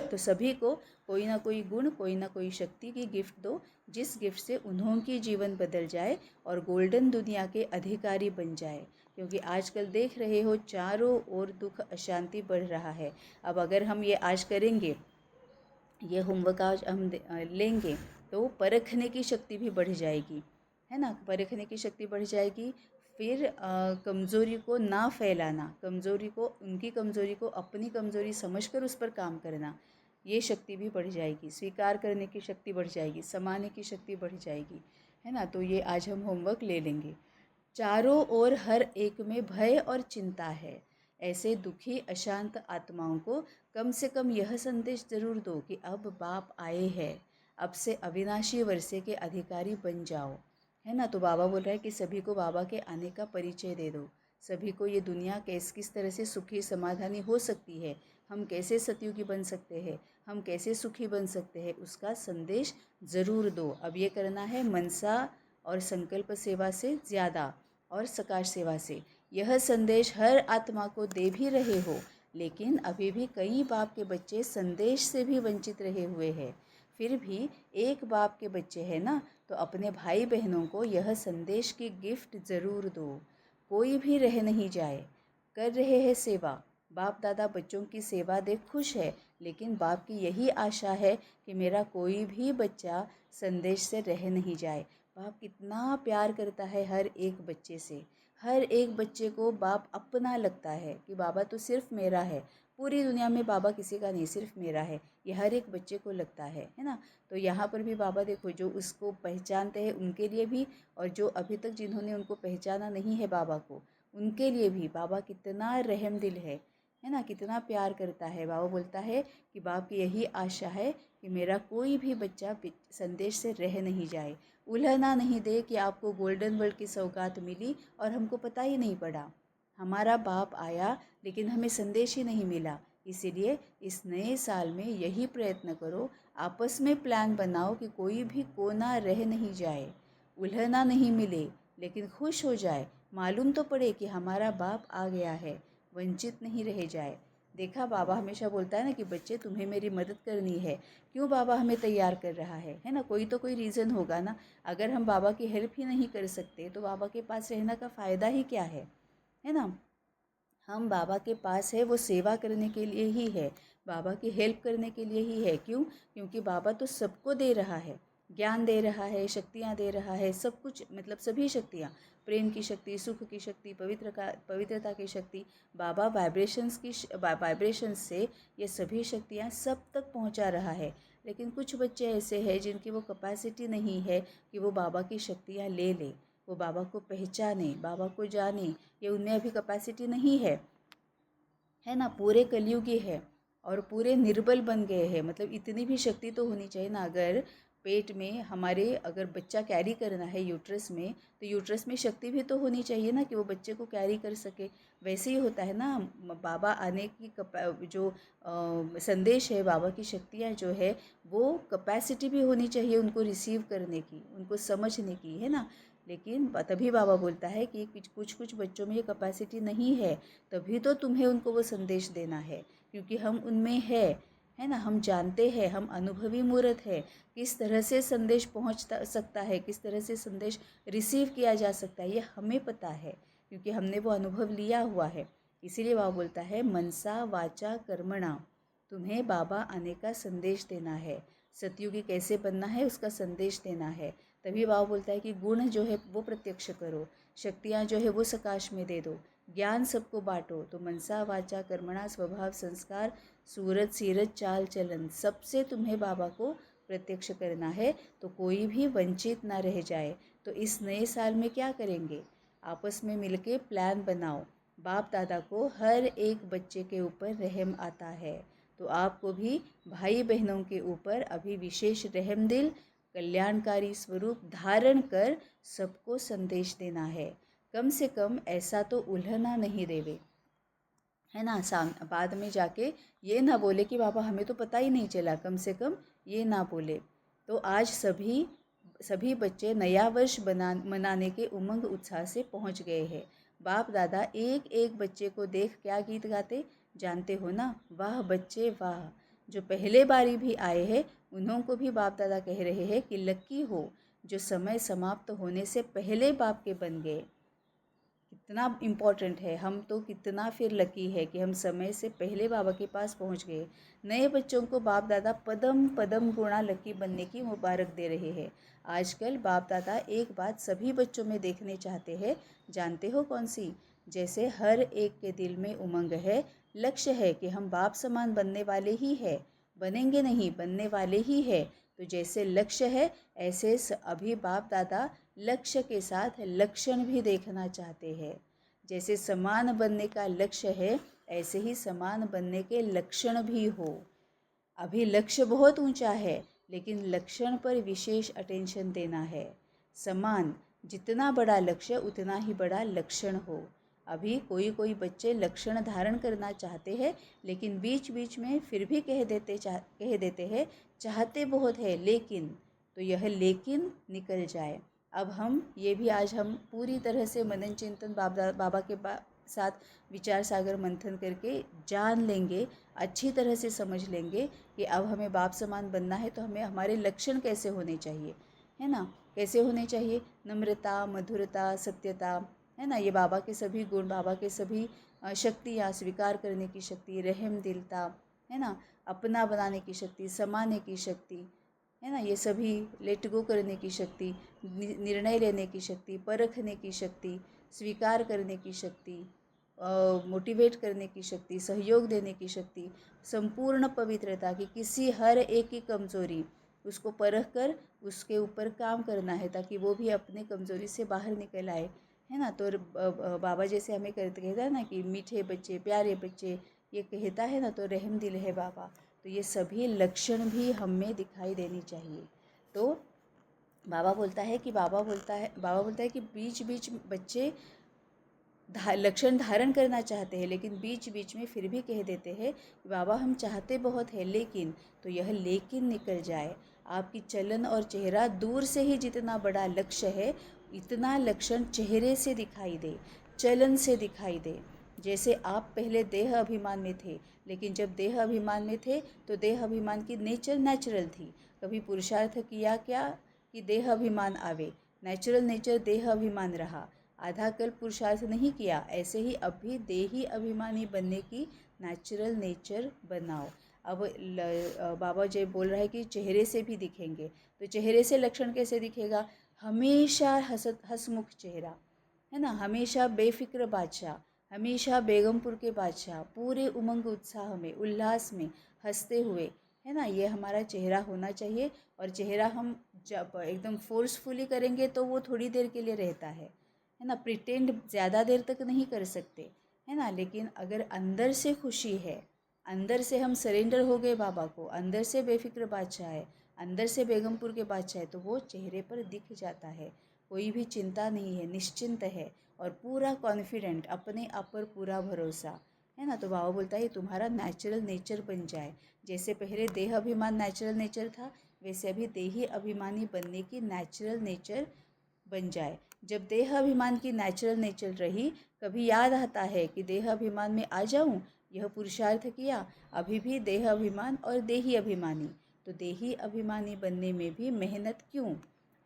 तो सभी को कोई ना कोई गुण, कोई ना कोई शक्ति की गिफ्ट दो, जिस गिफ्ट से उन्हों की जीवन बदल जाए और गोल्डन दुनिया के अधिकारी बन जाए। क्योंकि आजकल देख रहे हो चारों ओर दुख, अशांति बढ़ रहा है। अब अगर हम ये आज करेंगे, ये होमवर्क आज हम लेंगे, तो परखने की शक्ति भी बढ़ जाएगी, है ना। परखने की शक्ति बढ़ जाएगी। फिर कमज़ोरी को ना फैलाना, कमज़ोरी को, उनकी कमज़ोरी को अपनी कमज़ोरी समझकर उस पर काम करना, ये शक्ति भी बढ़ जाएगी। स्वीकार करने की शक्ति बढ़ जाएगी, समाने की शक्ति बढ़ जाएगी, है ना। तो ये आज हम होमवर्क ले लेंगे। चारों ओर हर एक में भय और चिंता है। ऐसे दुखी अशांत आत्माओं को कम से कम यह संदेश जरूर दो कि अब बाप आए हैं, अब से अविनाशी वर्षे के अधिकारी बन जाओ, है ना। तो बाबा बोल रहा है कि सभी को बाबा के आने का परिचय दे दो, सभी को ये दुनिया किस तरह से सुखी समाधानी हो सकती है, हम कैसे सतयुगी बन सकते हैं, हम कैसे सुखी बन सकते हैं, उसका संदेश ज़रूर दो। अब ये करना है मनसा और संकल्प सेवा से ज़्यादा और सकाश सेवा से। यह संदेश हर आत्मा को दे भी रहे हो, लेकिन अभी भी कई बाप के बच्चे संदेश से भी वंचित रहे हुए हैं। फिर भी एक बाप के बच्चे हैं ना, तो अपने भाई बहनों को यह संदेश की गिफ्ट ज़रूर दो। कोई भी रह नहीं जाए। कर रहे हैं सेवा, बाप दादा बच्चों की सेवा देख खुश है, लेकिन बाप की यही आशा है कि मेरा कोई भी बच्चा संदेश से रह नहीं जाए। बाप कितना प्यार करता है हर एक बच्चे से, हर एक बच्चे को बाप अपना लगता है कि बाबा तो सिर्फ मेरा है, पूरी दुनिया में बाबा किसी का नहीं, सिर्फ मेरा है, ये हर एक बच्चे को लगता है ना। तो यहाँ पर भी बाबा देखो, जो उसको पहचानते हैं उनके लिए भी, और जो अभी तक जिन्होंने उनको पहचाना नहीं है बाबा को, उनके लिए भी बाबा कितना रहम दिल है ना, कितना प्यार करता है। बाबा बोलता है कि बाप की यही आशा है कि मेरा कोई भी बच्चा संदेश से रह नहीं जाए, उलझना नहीं दे कि आपको गोल्डन वर्ल्ड की सौगात मिली और हमको पता ही नहीं पड़ा। हमारा बाप आया लेकिन हमें संदेश ही नहीं मिला। इसीलिए इस नए साल में यही प्रयत्न करो, आपस में प्लान बनाओ कि कोई भी कोना रह नहीं जाए, उलझना नहीं मिले, लेकिन खुश हो जाए, मालूम तो पड़े कि हमारा बाप आ गया है, वंचित नहीं रह जाए। देखा, बाबा हमेशा बोलता है ना कि बच्चे तुम्हें मेरी मदद करनी है। क्यों बाबा हमें तैयार कर रहा है ना, कोई तो कोई रीज़न होगा ना। अगर हम बाबा की हेल्प ही नहीं कर सकते तो बाबा के पास रहने का फ़ायदा ही क्या है ना। हम बाबा के पास है वो सेवा करने के लिए ही है, बाबा की हेल्प करने के लिए ही है। क्यों? क्योंकि बाबा तो सबको दे रहा है, ज्ञान दे रहा है, शक्तियाँ दे रहा है, सब कुछ, मतलब सभी शक्तियाँ, प्रेम की शक्ति, सुख की शक्ति, पवित्रता की शक्ति, बाबा वाइब्रेशंस से ये सभी शक्तियाँ सब तक पहुँचा रहा है। लेकिन कुछ बच्चे ऐसे हैं जिनकी वो कैपेसिटी नहीं है कि वो बाबा की शक्तियाँ ले ले, वो बाबा को पहचाने, बाबा को जाने, ये उनमें अभी कैपेसिटी नहीं है ना। पूरे कलयुगी है और पूरे निर्बल बन गए हैं। मतलब इतनी भी शक्ति तो होनी चाहिए ना। अगर पेट में हमारे अगर बच्चा कैरी करना है यूट्रस में, तो यूट्रस में शक्ति भी तो होनी चाहिए ना कि वो बच्चे को कैरी कर सके। वैसे ही होता है ना, बाबा आने की जो संदेश है, बाबा की शक्तियाँ जो है, वो कैपेसिटी भी होनी चाहिए उनको रिसीव करने की, उनको समझने की, है ना। लेकिन तभी बाबा बोलता है कि कुछ कुछ बच्चों में ये कैपेसिटी नहीं है, तभी तो तुम्हें उनको वो संदेश देना है, क्योंकि हम उनमें है ना। हम जानते हैं, हम अनुभवी मूर्त है, किस तरह से संदेश पहुंच सकता है, किस तरह से संदेश रिसीव किया जा सकता है, ये हमें पता है, क्योंकि हमने वो अनुभव लिया हुआ है। इसीलिए बाबा बोलता है मनसा वाचा कर्मणा, तुम्हें बाबा आने का संदेश देना है, सतयुगी कैसे बनना है उसका संदेश देना है। तभी बाबा बोलता है कि गुण जो है वो प्रत्यक्ष करो, शक्तियाँ जो है वो सकाश में दे दो, ज्ञान सबको बांटो। तो मनसा वाचा कर्मणा स्वभाव संस्कार सूरत सीरत चाल चलन, सबसे तुम्हें बाबा को प्रत्यक्ष करना है, तो कोई भी वंचित ना रह जाए। तो इस नए साल में क्या करेंगे? आपस में मिलके प्लान बनाओ। बाप दादा को हर एक बच्चे के ऊपर रहम आता है, तो आपको भी भाई बहनों के ऊपर अभी विशेष रहम दिल, कल्याणकारी स्वरूप धारण कर सबको संदेश देना है। कम से कम ऐसा तो उल्हना नहीं देवे, है ना। बाद में जाके ये ना बोले कि बाबा हमें तो पता ही नहीं चला, कम से कम ये ना बोले। तो आज सभी बच्चे नया वर्ष मनाने के उमंग उत्साह से पहुंच गए हैं। बाप दादा एक एक बच्चे को देख क्या गीत गाते जानते हो ना? वाह बच्चे वाह, जो पहले बारी भी आए हैं उन्हों को भी बाप दादा कह रहे हैं कि लक्की हो जो समय समाप्त होने से पहले बाप के बन गए। कितना इम्पोर्टेंट है, हम तो कितना फिर लकी है कि हम समय से पहले बाबा के पास पहुंच गए। नए बच्चों को बाप दादा पदम पदम गुणा लकी बनने की मुबारक दे रहे हैं। आजकल बाप दादा एक बात सभी बच्चों में देखने चाहते हैं, जानते हो कौन सी? जैसे हर एक के दिल में उमंग है, लक्ष्य है कि हम बाप समान बनने वाले ही है, बनेंगे नहीं, बनने वाले ही है। तो जैसे लक्ष्य है ऐसे अभी बाप दादा लक्ष्य के साथ लक्षण भी देखना चाहते हैं। जैसे समान बनने का लक्ष्य है, ऐसे ही समान बनने के लक्षण भी हो। अभी लक्ष्य बहुत ऊंचा है, लेकिन लक्षण पर विशेष अटेंशन देना है। समान, जितना बड़ा लक्ष्य उतना ही बड़ा लक्षण हो। अभी कोई कोई बच्चे लक्षण धारण करना चाहते हैं, लेकिन बीच बीच में फिर भी कह देते हैं चाहते बहुत है लेकिन, तो यह लेकिन निकल जाए। अब आज हम पूरी तरह से मनन चिंतन बाबा के साथ विचार सागर मंथन करके जान लेंगे, अच्छी तरह से समझ लेंगे कि अब हमें बाप समान बनना है, तो हमें हमारे लक्षण कैसे होने चाहिए, है ना। कैसे होने चाहिए? नम्रता, मधुरता, सत्यता, है ना। ये बाबा के सभी गुण, बाबा के सभी शक्तियाँ, स्वीकार करने की शक्ति, रहम दिलता, है ना, अपना बनाने की शक्ति, समाने की शक्ति, है ना, ये सभी लेट गो करने की शक्ति, निर्णय लेने की शक्ति, परखने की शक्ति, स्वीकार करने की शक्ति, मोटिवेट करने की शक्ति, सहयोग देने की शक्ति, संपूर्ण पवित्रता की किसी हर एक की कमज़ोरी उसको परख कर उसके ऊपर काम करना है, ताकि वो भी अपने कमज़ोरी से बाहर निकल आए, है ना। तो बाबा जैसे हमें कहता है ना कि मीठे बच्चे, प्यारे बच्चे, ये कहता है ना, तो रहम दिल है बाबा। तो ये सभी लक्षण भी हम में दिखाई देनी चाहिए। तो बाबा बोलता है कि बीच बीच बच्चे लक्षण धारण करना चाहते हैं, लेकिन बीच बीच में फिर भी कह देते हैं बाबा हम चाहते बहुत है लेकिन, तो यह लेकिन निकल जाए। आपकी चलन और चेहरा दूर से ही जितना बड़ा लक्ष्य है, इतना लक्षण चेहरे से दिखाई दे, चलन से दिखाई दे। जैसे आप पहले देह अभिमान में थे, लेकिन जब देह अभिमान में थे तो देह अभिमान की नेचर नेचुरल थी। कभी पुरुषार्थ किया क्या कि देह अभिमान आवे, नेचुरल नेचर देह अभिमान रहा, आधा कल पुरुषार्थ नहीं किया। ऐसे ही अब भी देही अभिमानी बनने की नेचुरल नेचर बनाओ। अब बाबा जी बोल रहा है कि चेहरे से भी दिखेंगे, तो चेहरे से लक्षण कैसे दिखेगा? हमेशा हंसमुख चेहरा, है ना, हमेशा बेफिक्र बादशाह, हमेशा बेगमपुर के बादशाह, पूरे उमंग उत्साह में, उल्लास में, हंसते हुए, है ना, ये हमारा चेहरा होना चाहिए। और चेहरा हम जब एकदम फोर्सफुली करेंगे तो वो थोड़ी देर के लिए रहता है ना, प्रिटेंड ज़्यादा देर तक नहीं कर सकते, है ना। लेकिन अगर अंदर से खुशी है, अंदर से हम सरेंडर हो गए बाबा को, अंदर से बेफिक्र बादशाह है, अंदर से बेगमपुर के बादशाह है, तो वो चेहरे पर दिख जाता है। कोई भी चिंता नहीं है, निश्चिंत है और पूरा कॉन्फिडेंट, अपने आप पर पूरा भरोसा, है ना। तो बाबा बोलता है तुम्हारा नेचुरल नेचर बन जाए। जैसे पहले देह अभिमान नेचुरल नेचर था, वैसे अभी देही अभिमानी बनने की नेचुरल नेचर बन जाए। जब देह अभिमान की नेचुरल नेचर रही, कभी याद आता है कि देह अभिमान में आ जाऊं, यह पुरुषार्थ किया, अभी भी देह अभिमान और देही अभिमानी। तो देही अभिमानी बनने में भी मेहनत क्यों?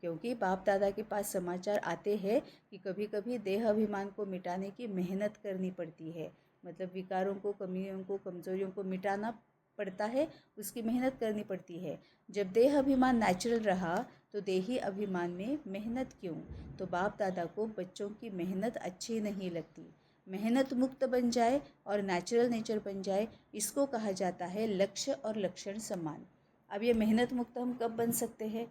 क्योंकि बाप दादा के पास समाचार आते हैं कि कभी कभी देह अभिमान को मिटाने की मेहनत करनी पड़ती है, मतलब विकारों को, कमियों को, कमज़ोरियों को मिटाना पड़ता है, उसकी मेहनत करनी पड़ती है। जब देह अभिमान नेचुरल रहा तो देही अभिमान में मेहनत क्यों? तो बाप दादा को बच्चों की मेहनत अच्छी नहीं लगती। मेहनत मुक्त बन जाए और नेचुरल नेचर बन जाए, इसको कहा जाता है लक्ष्य और लक्षण समान। अब ये मेहनत मुक्त हम कब बन सकते हैं?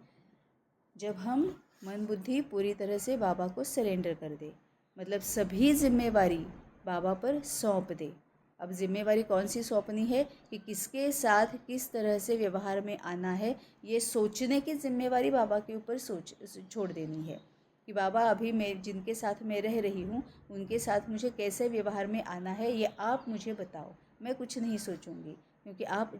जब हम मन बुद्धि पूरी तरह से बाबा को सरेंडर कर दे, मतलब सभी जिम्मेवारी बाबा पर सौंप दे। अब जिम्मेवारी कौन सी सौंपनी है कि किसके साथ किस तरह से व्यवहार में आना है, ये सोचने की जिम्मेवारी बाबा के ऊपर छोड़ देनी है कि बाबा अभी मैं जिनके साथ मैं रह रही हूँ उनके साथ मुझे कैसे व्यवहार में आना है, ये आप मुझे बताओ, मैं कुछ नहीं सोचूंगी, क्योंकि आप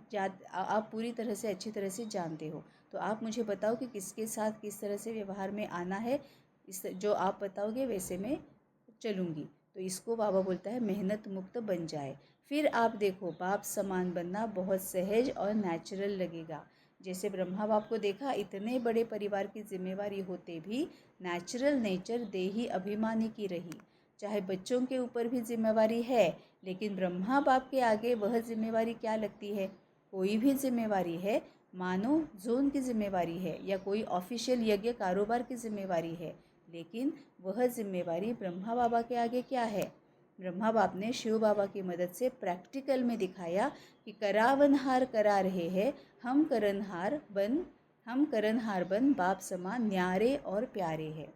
पूरी तरह से अच्छी तरह से जानते हो। तो आप मुझे बताओ कि किसके साथ किस तरह से व्यवहार में आना है, इस जो आप बताओगे वैसे मैं चलूँगी। तो इसको बाबा बोलता है मेहनत मुक्त बन जाए। फिर आप देखो बाप समान बनना बहुत सहज और नेचुरल लगेगा। जैसे ब्रह्मा बाप को देखा, इतने बड़े परिवार की जिम्मेवारी होते भी नेचुरल नेचर देही अभिमानी की रही। चाहे बच्चों के ऊपर भी जिम्मेवारी है, लेकिन ब्रह्मा बाप के आगे वह जिम्मेवारी क्या लगती है? कोई भी जिम्मेवारी है, मानो जोन की जिम्मेवारी है या कोई ऑफिशियल यज्ञ कारोबार की जिम्मेवारी है, लेकिन वह जिम्मेवारी ब्रह्मा बाबा के आगे क्या है? ब्रह्मा बाप ने शिव बाबा की मदद से प्रैक्टिकल में दिखाया कि करावनहार करा रहे हैं, हम करनहार बन बाप समान न्यारे और प्यारे हैं।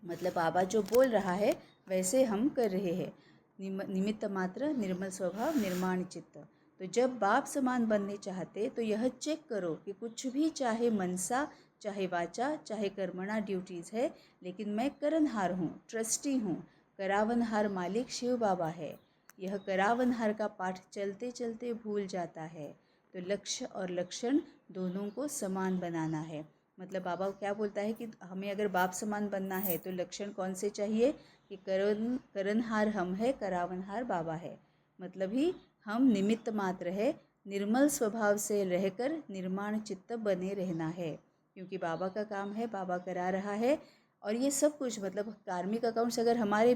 मतलब बाबा जो बोल रहा है वैसे हम कर रहे हैं। निमित्त मात्र, निर्मल स्वभाव, निर्माण चित्त। तो जब बाप समान बनने चाहते तो यह चेक करो कि कुछ भी, चाहे मनसा, चाहे वाचा, चाहे कर्मणा ड्यूटीज़ है, लेकिन मैं करनहार हूँ, ट्रस्टी हूँ। करावनहार मालिक शिव बाबा है। यह करावनहार का पाठ चलते चलते भूल जाता है। तो लक्ष्य और लक्षण दोनों को समान बनाना है। मतलब बाबा क्या बोलता है कि हमें अगर बाप समान बनना है तो लक्षण कौन से चाहिए कि करनहार हम है, करावनहार बाबा है। मतलब ही हम निमित्त मात्र है, निर्मल स्वभाव से रहकर निर्माण चित्त बने रहना है, क्योंकि बाबा का काम है, बाबा करा रहा है। और ये सब कुछ मतलब कार्मिक अकाउंट्स अगर हमारे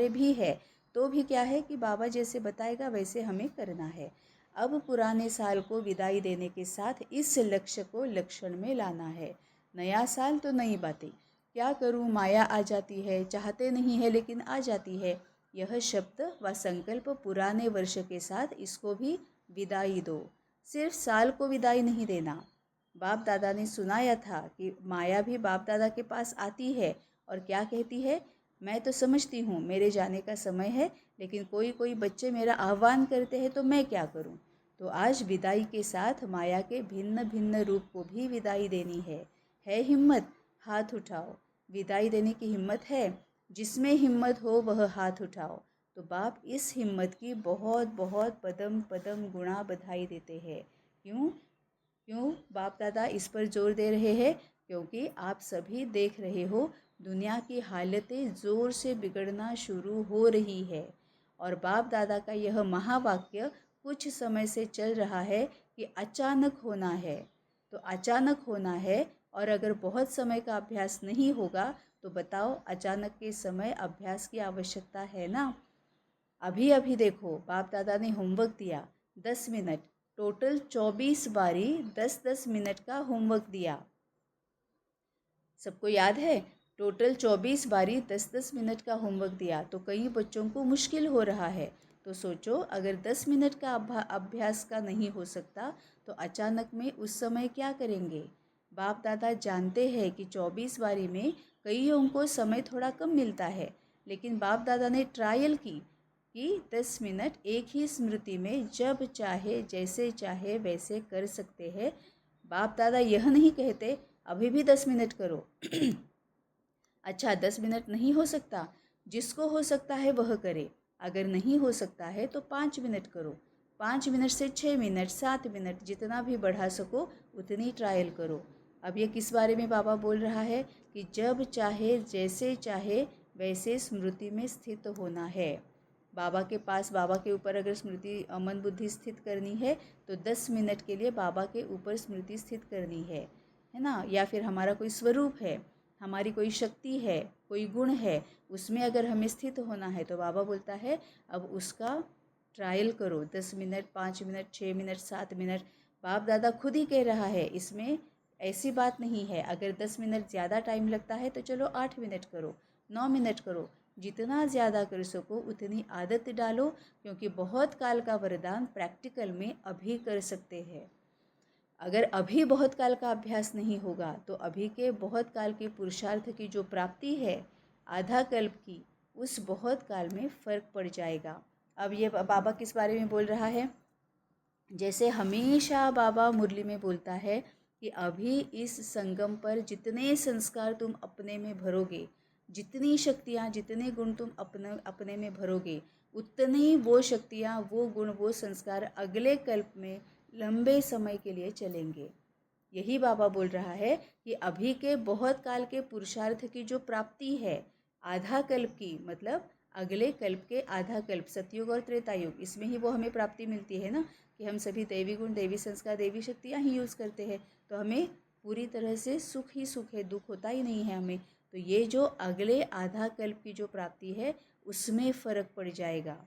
भी है तो भी क्या है कि बाबा जैसे बताएगा वैसे हमें करना है। अब पुराने साल को विदाई देने के साथ इस लक्ष्य को लक्षण में लाना है। नया साल तो नई बातें, क्या करूं, माया आ जाती है, चाहते नहीं है लेकिन आ जाती है। यह शब्द व संकल्प पुराने वर्ष के साथ इसको भी विदाई दो। सिर्फ साल को विदाई नहीं देना। बाप दादा ने सुनाया था कि माया भी बाप दादा के पास आती है और क्या कहती है, मैं तो समझती हूँ मेरे जाने का समय है, लेकिन कोई कोई बच्चे मेरा आह्वान करते हैं तो मैं क्या करूँ। तो आज विदाई के साथ माया के भिन्न भिन्न रूप को भी विदाई देनी है हिम्मत? हाथ उठाओ। विदाई देने की हिम्मत है? जिसमें हिम्मत हो वह हाथ उठाओ। तो बाप इस हिम्मत की बहुत बहुत पदम पदम गुणा बधाई देते हैं। क्यों क्यों बाप दादा इस पर जोर दे रहे हैं? क्योंकि आप सभी देख रहे हो दुनिया की हालतें ज़ोर से बिगड़ना शुरू हो रही है। और बाप दादा का यह महावाक्य कुछ समय से चल रहा है कि अचानक होना है। तो अचानक होना है, और अगर बहुत समय का अभ्यास नहीं होगा तो बताओ अचानक के समय अभ्यास की आवश्यकता है ना। अभी अभी देखो बाप दादा ने होमवर्क दिया, 10 मिनट टोटल 24 बारी 10-10 मिनट का होमवर्क दिया। सबको याद है? टोटल 24 बारी 10-10 मिनट का होमवर्क दिया, तो कई बच्चों को मुश्किल हो रहा है। तो सोचो, अगर 10 मिनट का अभ्यास का नहीं हो सकता तो अचानक में उस समय क्या करेंगे? बाप दादा जानते हैं कि 24 बारी में कईयों को समय थोड़ा कम मिलता है, लेकिन बाप दादा ने ट्रायल की कि 10 मिनट एक ही स्मृति में जब चाहे जैसे चाहे वैसे कर सकते हैं। बाप दादा यह नहीं कहते अभी भी 10 मिनट करो। अच्छा, 10 मिनट नहीं हो सकता, जिसको हो सकता है वह करे। अगर नहीं हो सकता है तो 5 मिनट करो। 5 मिनट से 6 मिनट, 7 मिनट, जितना भी बढ़ा सको उतनी ट्रायल करो। अब ये किस बारे में बाबा बोल रहा है कि जब चाहे जैसे चाहे वैसे स्मृति में स्थित होना है। बाबा के पास, बाबा के ऊपर अगर स्मृति मन बुद्धि स्थित करनी है तो 10 मिनट के लिए बाबा के ऊपर स्मृति स्थित करनी है ना? या फिर हमारा कोई स्वरूप है, हमारी कोई शक्ति है, कोई गुण है, उसमें अगर हमें स्थित होना है तो बाबा बोलता है अब उसका ट्रायल करो। 10 मिनट, 5 मिनट, 6 मिनट, 7 मिनट। बाप दादा खुद ही कह रहा है, इसमें ऐसी बात नहीं है। अगर 10 मिनट ज़्यादा टाइम लगता है तो चलो 8 मिनट करो, 9 मिनट करो। जितना ज़्यादा कर सको उतनी आदत डालो, क्योंकि बहुत काल का वरदान प्रैक्टिकल में अभी कर सकते हैं। अगर अभी बहुत काल का अभ्यास नहीं होगा तो अभी के बहुत काल के पुरुषार्थ की जो प्राप्ति है आधा कल्प की, उस बहुत काल में फ़र्क पड़ जाएगा। अब ये बाबा किस बारे में बोल रहा है? जैसे हमेशा बाबा मुरली में बोलता है कि अभी इस संगम पर जितने संस्कार तुम अपने में भरोगे, जितनी शक्तियाँ, जितने गुण तुम अपने में भरोगे, उतनी वो शक्तियाँ, वो गुण, वो संस्कार अगले कल्प में लंबे समय के लिए चलेंगे। यही बाबा बोल रहा है कि अभी के बहुत काल के पुरुषार्थ की जो प्राप्ति है आधा कल्प की, मतलब अगले कल्प के आधा कल्प, सतयुग और त्रेता युग, इसमें ही वो हमें प्राप्ति मिलती है ना, कि हम सभी दैवी गुण, दैवी संस्कार, दैवी शक्तियाँ ही यूज़ करते हैं, तो हमें पूरी तरह से सुख ही सुख है, दुख होता ही नहीं है हमें। तो ये जो अगले आधा कल्प की जो प्राप्ति है उसमें फ़र्क पड़ जाएगा।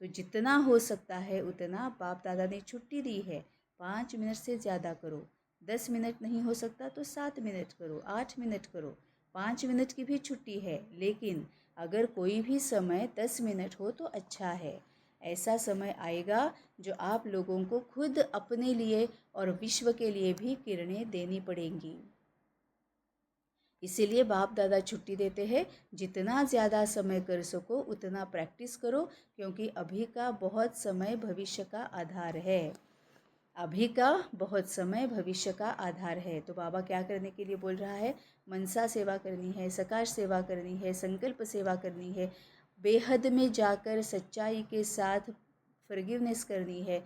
तो जितना हो सकता है उतना बाप दादा ने छुट्टी दी है, 5 मिनट से ज़्यादा करो। 10 मिनट नहीं हो सकता तो 7 मिनट करो, 8 मिनट करो। 5 मिनट की भी छुट्टी है, लेकिन अगर कोई भी समय 10 मिनट हो तो अच्छा है। ऐसा समय आएगा जो आप लोगों को खुद अपने लिए और विश्व के लिए भी किरणें देनी पड़ेंगी। इसीलिए बाप दादा छुट्टी देते हैं, जितना ज़्यादा समय कर सको उतना प्रैक्टिस करो, क्योंकि अभी का बहुत समय भविष्य का आधार है। अभी का बहुत समय भविष्य का आधार है। तो बाबा क्या करने के लिए बोल रहा है? मनसा सेवा करनी है, सकाश सेवा करनी है, संकल्प सेवा करनी है, बेहद में जाकर सच्चाई के साथ फॉरगिवनेस करनी है,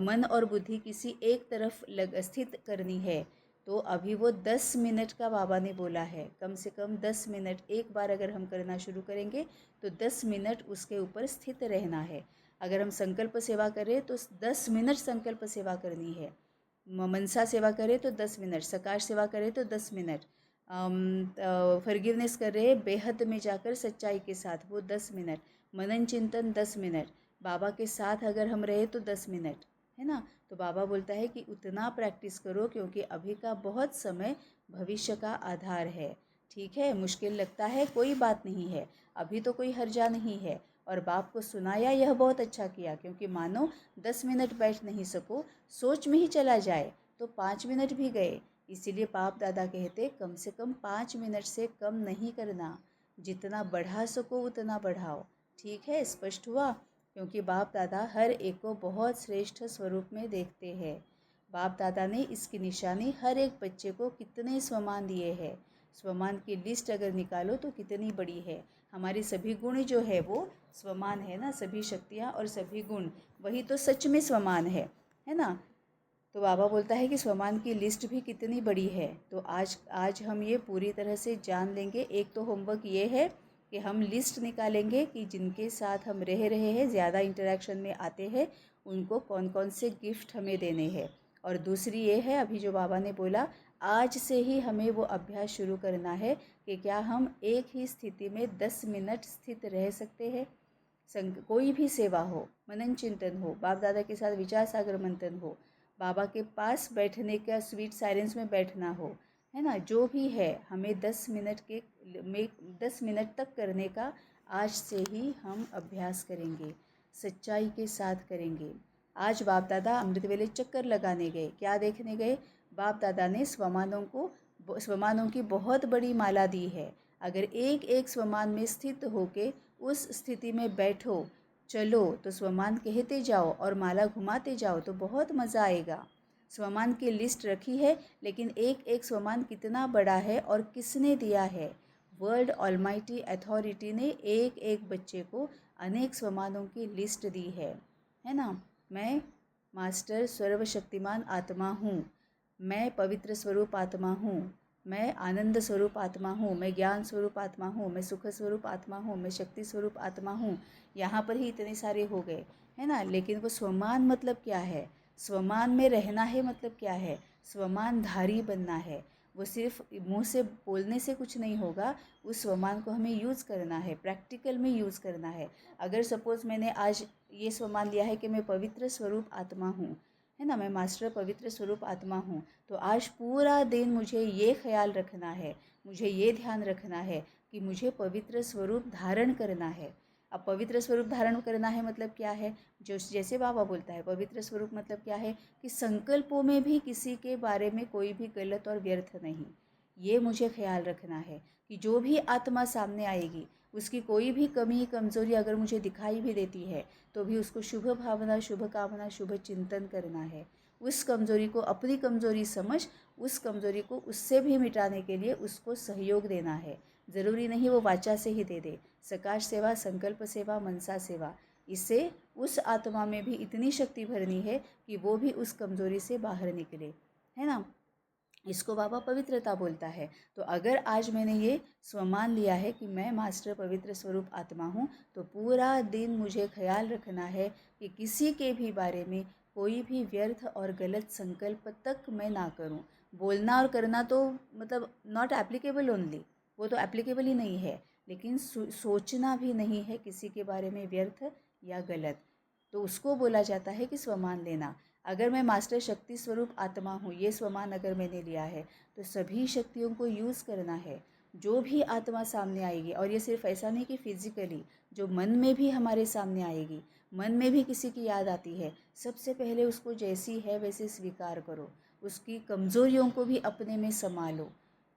मन और बुद्धि किसी एक तरफ स्थित करनी है। तो अभी वो 10 मिनट का बाबा ने बोला है, कम से कम 10 मिनट एक बार अगर हम करना शुरू करेंगे तो 10 मिनट उसके ऊपर स्थित रहना है। अगर हम संकल्प सेवा करें तो 10 मिनट संकल्प सेवा करनी है, मनसा सेवा करें तो 10 मिनट, सकाश सेवा करें तो 10 मिनट, फॉरगिवनेस कर रहे बेहद में जाकर सच्चाई के साथ, वो 10 मिनट, मनन चिंतन 10 मिनट, बाबा के साथ अगर हम रहे तो 10 मिनट, है ना? तो बाबा बोलता है कि उतना प्रैक्टिस करो, क्योंकि अभी का बहुत समय भविष्य का आधार है। ठीक है, मुश्किल लगता है, कोई बात नहीं है, अभी तो कोई हर्जा नहीं है। और बाप को सुनाया, यह बहुत अच्छा किया, क्योंकि मानो 10 मिनट बैठ नहीं सको, सोच में ही चला जाए तो 5 मिनट भी गए। इसीलिए बाप दादा कहते कम से कम 5 मिनट से कम नहीं करना, जितना बढ़ा सको उतना बढ़ाओ। ठीक है, स्पष्ट हुआ? क्योंकि बाप दादा हर एक को बहुत श्रेष्ठ स्वरूप में देखते हैं। बाप दादा ने इसकी निशानी हर एक बच्चे को कितने स्वमान दिए हैं। स्वमान की लिस्ट अगर निकालो तो कितनी बड़ी है। हमारी सभी गुण जो है वो स्वमान है ना, सभी शक्तियाँ और सभी गुण, वही तो सच में स्वमान है ना? तो बाबा बोलता है कि स्वमान की लिस्ट भी कितनी बड़ी है। तो आज हम ये पूरी तरह से जान लेंगे। एक तो होमवर्क ये है कि हम लिस्ट निकालेंगे कि जिनके साथ हम रह रहे हैं, ज़्यादा इंटरेक्शन में आते हैं, उनको कौन कौन से गिफ्ट हमें देने हैं। और दूसरी ये है, अभी जो बाबा ने बोला, आज से ही हमें वो अभ्यास शुरू करना है कि क्या हम एक ही स्थिति में 10 मिनट स्थित रह सकते हैं। कोई भी सेवा हो, मनन चिंतन हो, बाप दादा के साथ विचार सागर मंथन हो, बाबा के पास बैठने का स्वीट साइलेंस में बैठना हो, है ना, जो भी है हमें 10 मिनट तक करने का आज से ही हम अभ्यास करेंगे, सच्चाई के साथ करेंगे। आज बाप दादा अमृत वेले चक्कर लगाने गए, क्या देखने गए? बाप दादा ने स्वमानों की बहुत बड़ी माला दी है। अगर एक एक स्वमान में स्थित होके उस स्थिति में बैठो, चलो, तो स्वमान कहते जाओ और माला घुमाते जाओ तो बहुत मज़ा आएगा। स्वमान की लिस्ट रखी है, लेकिन एक एक स्वमान कितना बड़ा है और किसने दिया है? वर्ल्ड ऑलमाइटी अथॉरिटी ने एक एक बच्चे को अनेक स्वमानों की लिस्ट दी है ना। मैं मास्टर सर्वशक्तिमान आत्मा हूँ, मैं पवित्र स्वरूप आत्मा हूँ, मैं आनंद स्वरूप आत्मा हूँ, मैं ज्ञान स्वरूप आत्मा हूँ, मैं सुख स्वरूप आत्मा हूँ, मैं शक्ति स्वरूप आत्मा हूँ। यहाँ पर ही इतने सारे हो गए, है ना। लेकिन वो स्वमान मतलब क्या है? स्वमान में रहना है मतलब क्या है? स्वमान धारी बनना है। वो सिर्फ मुंह से बोलने से कुछ नहीं होगा, उस स्वमान को हमें यूज़ करना है, प्रैक्टिकल में यूज़ करना है। अगर सपोज़ मैंने आज ये स्वमान लिया है कि मैं पवित्र स्वरूप आत्मा हूँ, है ना, मैं मास्टर पवित्र स्वरूप आत्मा हूँ, तो आज पूरा दिन मुझे ये ख्याल रखना है, मुझे ये ध्यान रखना है कि मुझे पवित्र स्वरूप धारण करना है। अब पवित्र स्वरूप धारण करना है मतलब क्या है? जो जैसे बाबा बोलता है, पवित्र स्वरूप मतलब क्या है कि संकल्पों में भी किसी के बारे में कोई भी गलत और व्यर्थ नहीं। ये मुझे ख्याल रखना है कि जो भी आत्मा सामने आएगी, उसकी कोई भी कमी कमज़ोरी अगर मुझे दिखाई भी देती है, तो भी उसको शुभ भावना, शुभ कामना, शुभ चिंतन करना है। उस कमज़ोरी को अपनी कमज़ोरी समझ, उस कमज़ोरी को उससे भी मिटाने के लिए उसको सहयोग देना है। ज़रूरी नहीं वो वाचा से ही दे दे, सकाश सेवा, संकल्प सेवा, मनसा सेवा, इससे उस आत्मा में भी इतनी शक्ति भरनी है कि वो भी उस कमज़ोरी से बाहर निकले, है ना। इसको बाबा पवित्रता बोलता है। तो अगर आज मैंने ये स्वमान लिया है कि मैं मास्टर पवित्र स्वरूप आत्मा हूँ, तो पूरा दिन मुझे ख्याल रखना है कि किसी के भी बारे में कोई भी व्यर्थ और गलत संकल्प तक मैं ना करूँ। बोलना और करना तो मतलब नॉट एप्लीकेबल ओनली, वो तो एप्लीकेबल ही नहीं है, लेकिन सोचना भी नहीं है किसी के बारे में व्यर्थ या गलत, तो उसको बोला जाता है कि स्वमान लेना। अगर मैं मास्टर शक्ति स्वरूप आत्मा हूँ, ये स्वमान अगर मैंने लिया है, तो सभी शक्तियों को यूज़ करना है। जो भी आत्मा सामने आएगी, और ये सिर्फ ऐसा नहीं कि फिजिकली, जो मन में भी हमारे सामने आएगी, मन में भी किसी की याद आती है, सबसे पहले उसको जैसी है वैसे स्वीकार करो। उसकी कमज़ोरियों को भी अपने में संभालो।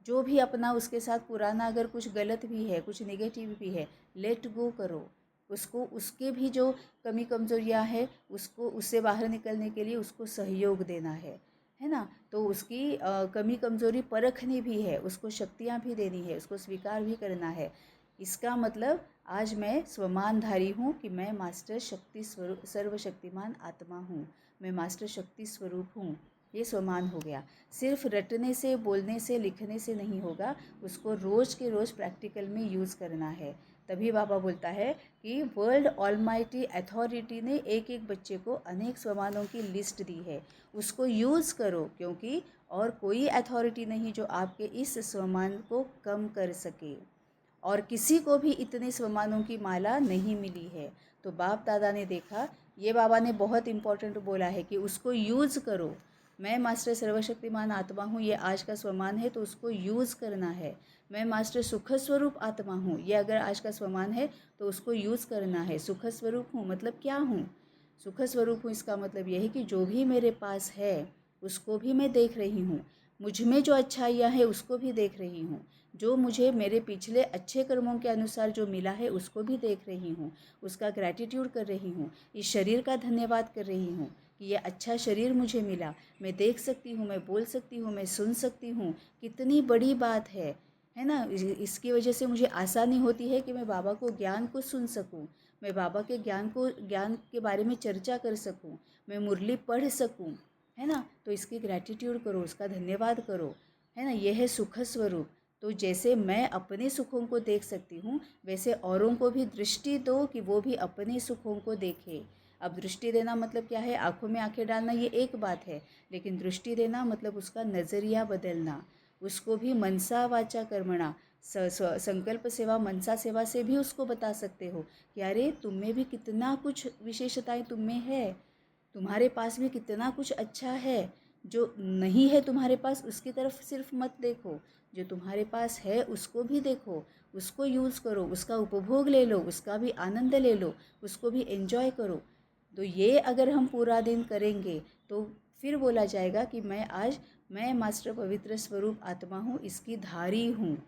जो भी अपना उसके साथ पुराना अगर कुछ गलत भी है, कुछ नेगेटिव भी है, लेट गो करो उसको। उसके भी जो कमी कमज़ोरियाँ हैं, उसको उससे बाहर निकलने के लिए उसको सहयोग देना है ना। तो उसकी कमी कमज़ोरी परखनी भी है, उसको शक्तियाँ भी देनी है, उसको स्वीकार भी करना है। इसका मतलब आज मैं स्वमानधारी हूँ कि मैं मास्टर शक्ति स्वरूप सर्वशक्तिमान आत्मा हूँ, मैं मास्टर शक्ति स्वरूप हूँ। ये स्वमान हो गया। सिर्फ रटने से, बोलने से, लिखने से नहीं होगा, उसको रोज़ के रोज़ प्रैक्टिकल में यूज़ करना है। तभी बाबा बोलता है कि वर्ल्ड ऑलमाइटी अथॉरिटी ने एक एक बच्चे को अनेक स्वमानों की लिस्ट दी है, उसको यूज़ करो, क्योंकि और कोई अथॉरिटी नहीं जो आपके इस स्वमान को कम कर सके, और किसी को भी इतने स्वमानों की माला नहीं मिली है। तो बाप दादा ने देखा, ये बाबा ने बहुत इम्पोर्टेंट बोला है कि उसको यूज़ करो। मैं मास्टर सर्वशक्तिमान आत्मा हूँ, ये आज का स्वमान है, तो उसको यूज़ करना है। मैं मास्टर सुख स्वरूप आत्मा हूँ, ये अगर आज का स्वमान है तो उसको यूज़ करना है। सुख स्वरूप हूँ मतलब क्या हूँ? सुख स्वरूप हूँ इसका मतलब यह है कि जो भी मेरे पास है उसको भी मैं देख रही हूँ, मुझ में जो अच्छाइयाँ हैं उसको भी देख रही हूँ, जो मुझे मेरे पिछले अच्छे कर्मों के अनुसार जो मिला है उसको भी देख रही हूँ, उसका ग्रैटिट्यूड कर रही हूँ, इस शरीर का धन्यवाद कर रही हूँ कि ये अच्छा शरीर मुझे मिला, मैं देख सकती हूँ, मैं बोल सकती हूँ, मैं सुन सकती हूँ। कितनी बड़ी बात है ना। इसकी वजह से मुझे आसानी होती है कि मैं बाबा को ज्ञान को सुन सकूँ, मैं बाबा के ज्ञान के बारे में चर्चा कर सकूँ, मैं मुरली पढ़ सकूँ, है ना। तो इसकी ग्रैटिट्यूड करो, उसका धन्यवाद करो, है ना। यह है सुख स्वरूप। तो जैसे मैं अपने सुखों को देख सकती हूँ, वैसे औरों को भी दृष्टि दो कि वो भी अपने सुखों को देखें। अब दृष्टि देना मतलब क्या है? आँखों में आँखें डालना ये एक बात है, लेकिन दृष्टि देना मतलब उसका नज़रिया बदलना, उसको भी मनसा वाचा कर्मणा संकल्प सेवा, मनसा सेवा से भी उसको बता सकते हो कि अरे तुम में भी कितना कुछ विशेषताएं तुम में है, तुम्हारे पास भी कितना कुछ अच्छा है। जो नहीं है तुम्हारे पास उसकी तरफ सिर्फ मत देखो, जो तुम्हारे पास है उसको भी देखो, उसको यूज़ करो, उसका उपभोग ले लो, उसका भी आनंद ले लो, उसको भी एंजॉय करो। तो ये अगर हम पूरा दिन करेंगे तो फिर बोला जाएगा कि मैं मास्टर पवित्र स्वरूप आत्मा हूँ, इसकी धारी हूँ।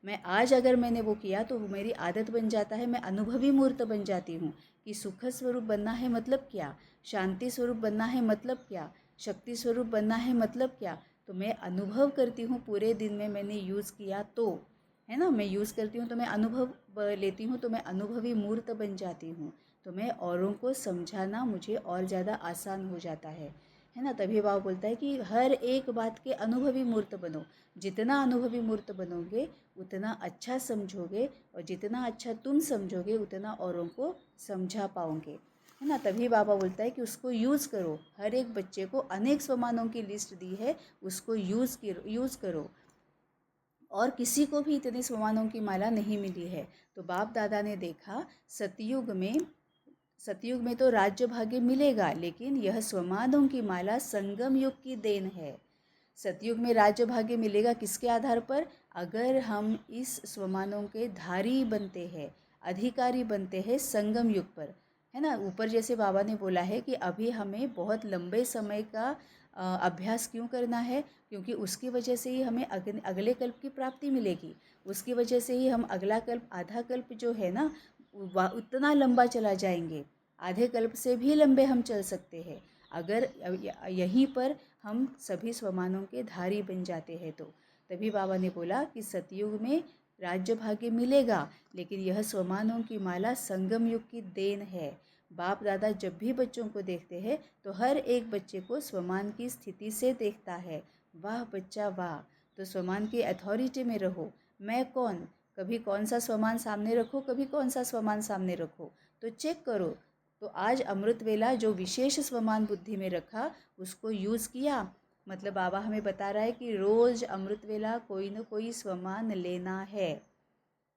मैं आज अगर मैंने वो किया तो वो मेरी आदत बन जाता है, मैं अनुभवी मूर्त बन जाती हूँ कि सुख स्वरूप बनना है मतलब क्या, शांति स्वरूप बनना है मतलब क्या, शक्ति स्वरूप बनना है मतलब क्या। तो मैं अनुभव करती हूँ पूरे दिन में मैंने यूज़ किया तो, है ना, मैं यूज़ करती हूँ तो मैं अनुभव लेती हूँ तो मैं अनुभवी मूर्त बन जाती हूँ। तो मैं औरों को समझाना मुझे और ज़्यादा आसान हो जाता है ना। तभी बाबा बोलता है कि हर एक बात के अनुभवी मूर्त बनो। जितना अनुभवी मूर्त बनोगे उतना अच्छा समझोगे, और जितना अच्छा तुम समझोगे उतना औरों को समझा पाओगे, है ना। तभी बाबा बोलता है कि उसको यूज़ करो। हर एक बच्चे को अनेक स्वमानों की लिस्ट दी है, उसको यूज़ करो। और किसी को भी इतने स्वमानों की माला नहीं मिली है। तो बाप दादा ने देखा सतयुग में तो राज्य भाग्य मिलेगा, लेकिन यह स्वमानों की माला संगम युग की देन है। सतयुग में राज्य भाग्य मिलेगा किसके आधार पर? अगर हम इस स्वमानों के धारी बनते हैं, अधिकारी बनते हैं संगम युग पर, है ना। ऊपर जैसे बाबा ने बोला है कि अभी हमें बहुत लंबे समय का अभ्यास क्यों करना है, क्योंकि उसकी वजह से ही हमें अगले कल्प की प्राप्ति मिलेगी। उसकी वजह से ही हम अगला कल्प, आधा कल्प जो है ना, उतना लंबा चला जाएंगे। आधे कल्प से भी लंबे हम चल सकते हैं अगर यहीं पर हम सभी स्वमानों के धारी बन जाते हैं तो। तभी बाबा ने बोला कि सतयुग में राज्य भाग्य मिलेगा, लेकिन यह स्वमानों की माला संगम युग की देन है। बाप दादा जब भी बच्चों को देखते हैं तो हर एक बच्चे को स्वमान की स्थिति से देखता है। वाह बच्चा वाह, तो स्वमान की अथॉरिटी में रहो। मैं कौन, कभी कौन सा स्वमान सामने रखो, कभी कौन सा स्वमान सामने रखो, तो चेक करो। तो आज अमृत वेला जो विशेष स्वमान बुद्धि में रखा उसको यूज़ किया। मतलब बाबा हमें बता रहा है कि रोज़ अमृत वेला कोई न कोई स्वमान लेना है